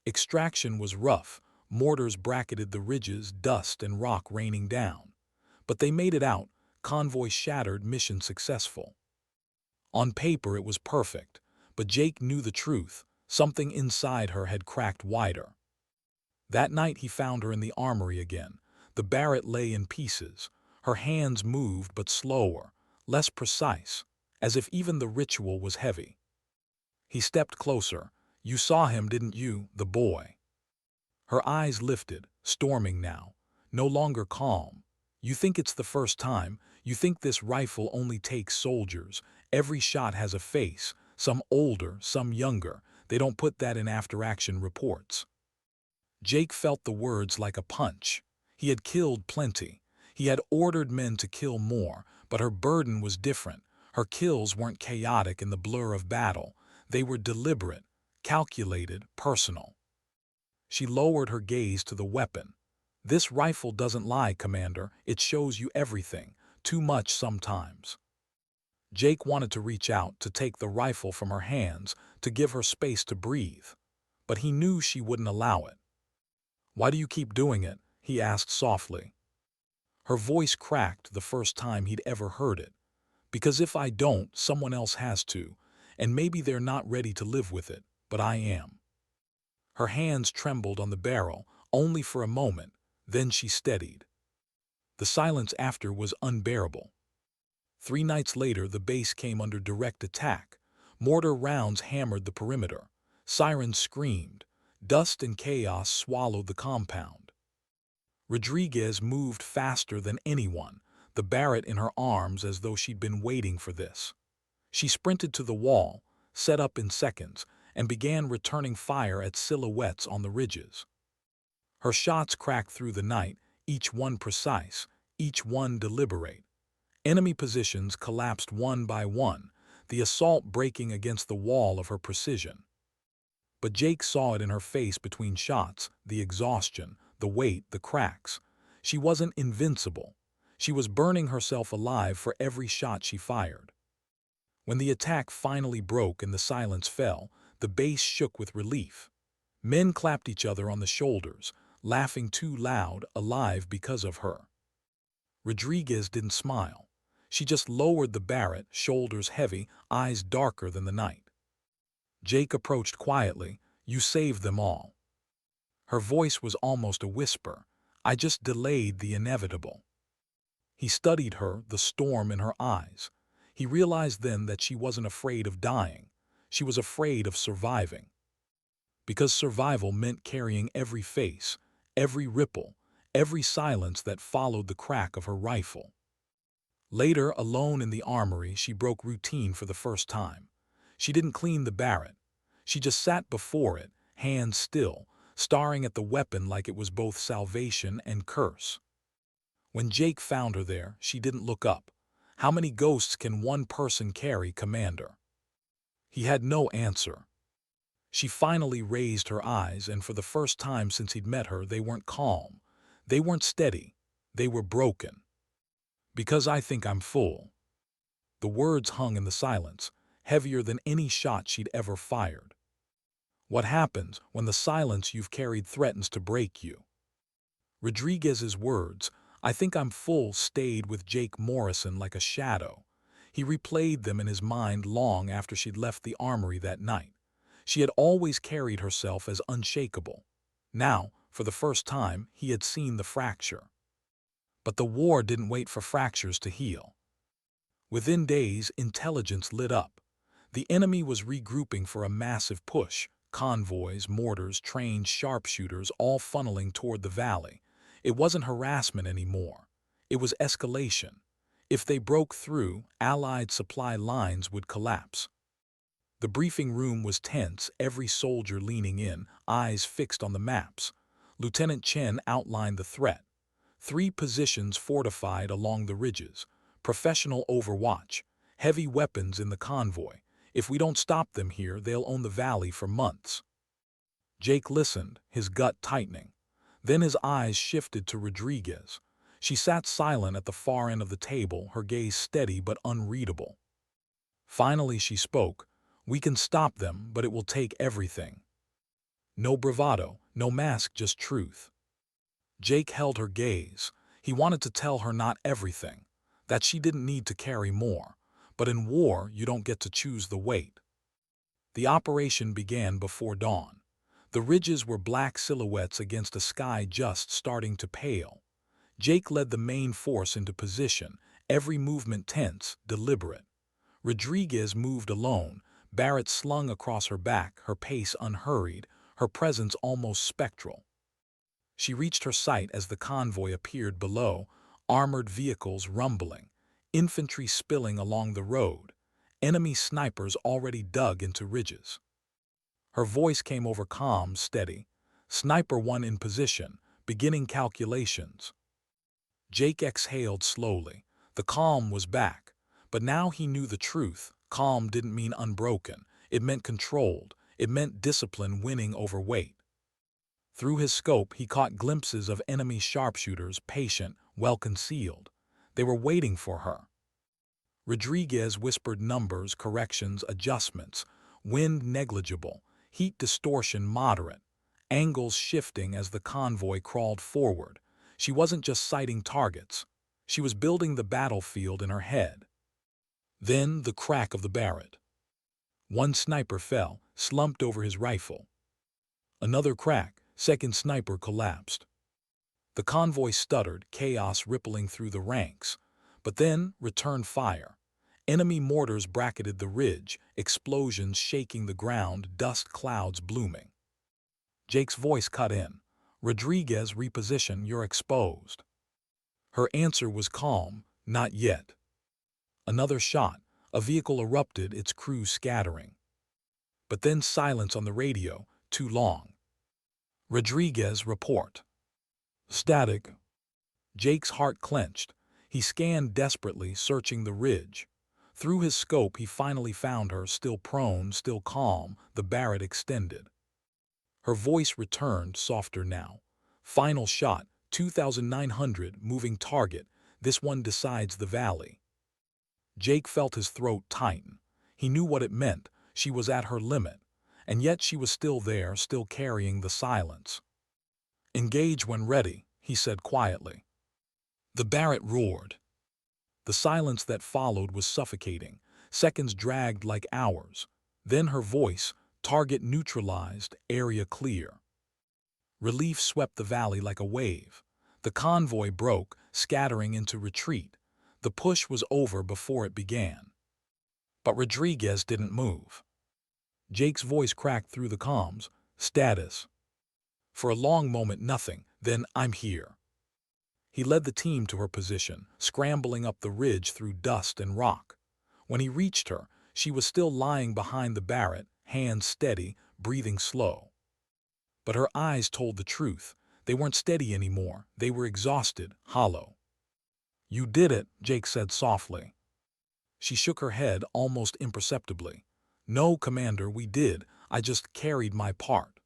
Extraction was rough. Mortars bracketed the ridges, dust and rock raining down. But they made it out, convoy shattered, mission successful. On paper it was perfect, but Jake knew the truth. Something inside her had cracked wider. That night he found her in the armory again. The Barrett lay in pieces. Her hands moved, but slower, less precise, as if even the ritual was heavy. He stepped closer. "You saw him, didn't you, the boy?" Her eyes lifted, storming now, no longer calm. "You think it's the first time. You think this rifle only takes soldiers. Every shot has a face, some older, some younger. They don't put that in after-action reports." Jake felt the words like a punch. He had killed plenty. He had ordered men to kill more, but her burden was different. Her kills weren't chaotic in the blur of battle. They were deliberate, calculated, personal. She lowered her gaze to the weapon. "This rifle doesn't lie, Commander. It shows you everything. Too much sometimes." Jake wanted to reach out, to take the rifle from her hands, to give her space to breathe. But he knew she wouldn't allow it. "Why do you keep doing it?" he asked softly. Her voice cracked the first time he'd ever heard it. "Because if I don't, someone else has to, and maybe they're not ready to live with it, but I am." Her hands trembled on the barrel, only for a moment, then she steadied. The silence after was unbearable. 3 nights later the base came under direct attack. Mortar rounds hammered the perimeter. Sirens screamed. Dust and chaos swallowed the compound. Rodriguez moved faster than anyone, the Barrett in her arms as though she'd been waiting for this. She sprinted to the wall, set up in seconds, and began returning fire at silhouettes on the ridges. Her shots cracked through the night, each one precise, each one deliberate. Enemy positions collapsed one by one, the assault breaking against the wall of her precision. But Jake saw it in her face between shots, the exhaustion, the weight, the cracks. She wasn't invincible. She was burning herself alive for every shot she fired. When the attack finally broke and the silence fell, The base shook with relief. Men clapped each other on the shoulders, laughing too loud, alive because of her. Rodriguez didn't smile. She just lowered the Barrett, shoulders heavy, eyes darker than the night. Jake approached quietly. "You saved them all." Her voice was almost a whisper. "I just delayed the inevitable." He studied her, the storm in her eyes. He realized then that she wasn't afraid of dying. She was afraid of surviving. Because survival meant carrying every face, every ripple, every silence that followed the crack of her rifle. Later, alone in the armory, she broke routine for the first time. She didn't clean the Barrett. She just sat before it, hands still, staring at the weapon like it was both salvation and curse. When Jake found her there, she didn't look up. "How many ghosts can one person carry, Commander?" He had no answer. She finally raised her eyes, and for the first time since he'd met her, they weren't calm. They weren't steady. They were broken. "Because I think I'm full." The words hung in the silence, heavier than any shot she'd ever fired. What happens when the silence you've carried threatens to break you? Rodriguez's words, "I think I'm full," stayed with Jake Morrison like a shadow. He replayed them in his mind long after she'd left the armory that night. She had always carried herself as unshakable. Now, for the first time, he had seen the fracture. But the war didn't wait for fractures to heal. Within days, intelligence lit up. The enemy was regrouping for a massive push. Convoys, mortars, trained sharpshooters, all funneling toward the valley. It wasn't harassment anymore. It was escalation. If they broke through, Allied supply lines would collapse. The briefing room was tense, every soldier leaning in, eyes fixed on the maps. Lieutenant Chen outlined the threat. 3 positions fortified along the ridges. Professional overwatch. Heavy weapons in the convoy. If we don't stop them here, they'll own the valley for months. Jake listened, his gut tightening. Then his eyes shifted to Rodriguez. She sat silent at the far end of the table, her gaze steady but unreadable. Finally she spoke. "We can stop them, but it will take everything." No bravado, no mask, just truth. Jake held her gaze. He wanted to tell her not everything, that she didn't need to carry more. But in war, you don't get to choose the weight. The operation began before dawn. The ridges were black silhouettes against a sky just starting to pale. Jake led the main force into position, every movement tense, deliberate. Rodriguez moved alone, Barrett slung across her back, her pace unhurried, her presence almost spectral. She reached her sight as the convoy appeared below, armored vehicles rumbling, infantry spilling along the road, enemy snipers already dug into ridges. Her voice came over calm, steady. "Sniper 1 in position, beginning calculations." Jake exhaled slowly. The calm was back. But now he knew the truth. Calm didn't mean unbroken. It meant controlled. It meant discipline winning over weight. Through his scope, he caught glimpses of enemy sharpshooters, patient, well-concealed. They were waiting for her. Rodriguez whispered numbers, corrections, adjustments. Wind negligible, heat distortion moderate, angles shifting as the convoy crawled forward. She wasn't just sighting targets. She was building the battlefield in her head. Then the crack of the Barrett. One sniper fell, slumped over his rifle. Another crack, second sniper collapsed. The convoy stuttered, chaos rippling through the ranks. But then, return fire. Enemy mortars bracketed the ridge, explosions shaking the ground, dust clouds blooming. Jake's voice cut in. "Rodriguez, reposition, you're exposed." Her answer was calm, "Not yet." Another shot. A vehicle erupted, its crew scattering. But then silence on the radio, too long. "Rodriguez, report." "Static." Jake's heart clenched. He scanned desperately, searching the ridge. Through his scope, he finally found her, still prone, still calm, the Barrett extended. Her voice returned, softer now. "Final shot, 2,900, moving target. This one decides the valley." Jake felt his throat tighten. He knew what it meant. She was at her limit. and yet she was still there, still carrying the silence. "Engage when ready," he said quietly. The Barrett roared. The silence that followed was suffocating. Seconds dragged like hours. Then her voice, target neutralized, area clear. Relief swept the valley like a wave. The convoy broke, scattering into retreat. The push was over before it began. But Rodriguez didn't move. Jake's voice cracked through the comms. "Status." For a long moment, nothing. Then, "I'm here." He led the team to her position, scrambling up the ridge through dust and rock. When he reached her, she was still lying behind the Barrett, hands steady, breathing slow. But her eyes told the truth. They weren't steady anymore. They were exhausted, hollow. "You did it," Jake said softly. She shook her head almost imperceptibly. "No, Commander, we did. I just carried my part."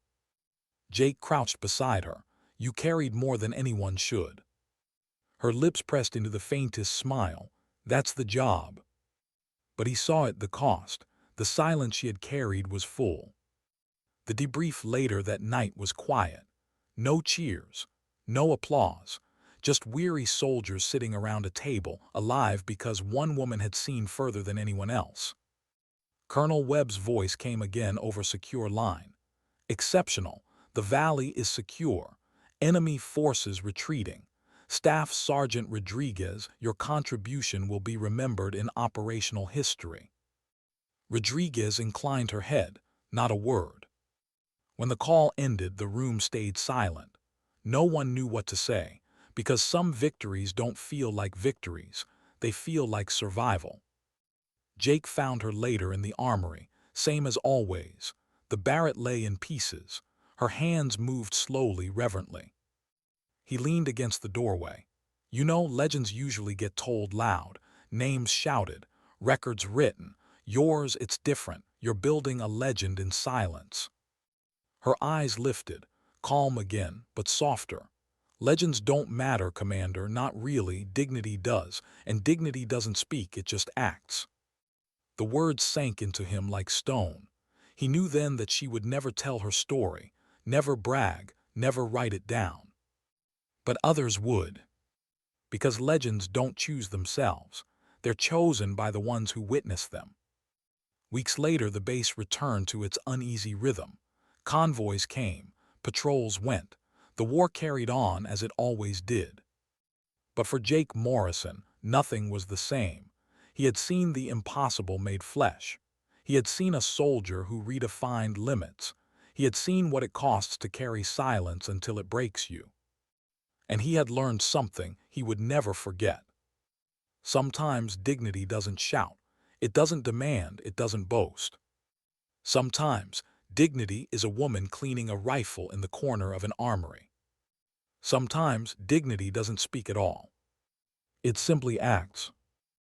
Jake crouched beside her. "You carried more than anyone should." Her lips pressed into the faintest smile. "That's the job." But he saw it, the cost. The silence she had carried was full. The debrief later that night was quiet. No cheers, no applause, just weary soldiers sitting around a table, alive because one woman had seen further than anyone else. Colonel Webb's voice came again over secure line. "Exceptional. The valley is secure. Enemy forces retreating. Staff Sergeant Rodriguez, your contribution will be remembered in operational history." Rodriguez inclined her head, not a word. When the call ended, the room stayed silent. No one knew what to say, because some victories don't feel like victories, they feel like survival. Jake found her later in the armory, same as always. The Barrett lay in pieces. Her hands moved slowly, reverently. He leaned against the doorway. "You know, legends usually get told loud, names shouted, records written. Yours, it's different. You're building a legend in silence." Her eyes lifted, calm again, but softer. "Legends don't matter, Commander, not really. Dignity does, and dignity doesn't speak, it just acts." The words sank into him like stone. He knew then that she would never tell her story, never brag, never write it down. But others would. Because legends don't choose themselves. They're chosen by the ones who witness them. Weeks later, the base returned to its uneasy rhythm. Convoys came, patrols went. The war carried on as it always did. But for Jake Morrison, nothing was the same. He had seen the impossible made flesh. He had seen a soldier who redefined limits. He had seen what it costs to carry silence until it breaks you. And he had learned something he would never forget. Sometimes dignity doesn't shout. It doesn't demand. It doesn't boast. Sometimes dignity is a woman cleaning a rifle in the corner of an armory. Sometimes dignity doesn't speak at all. It simply acts.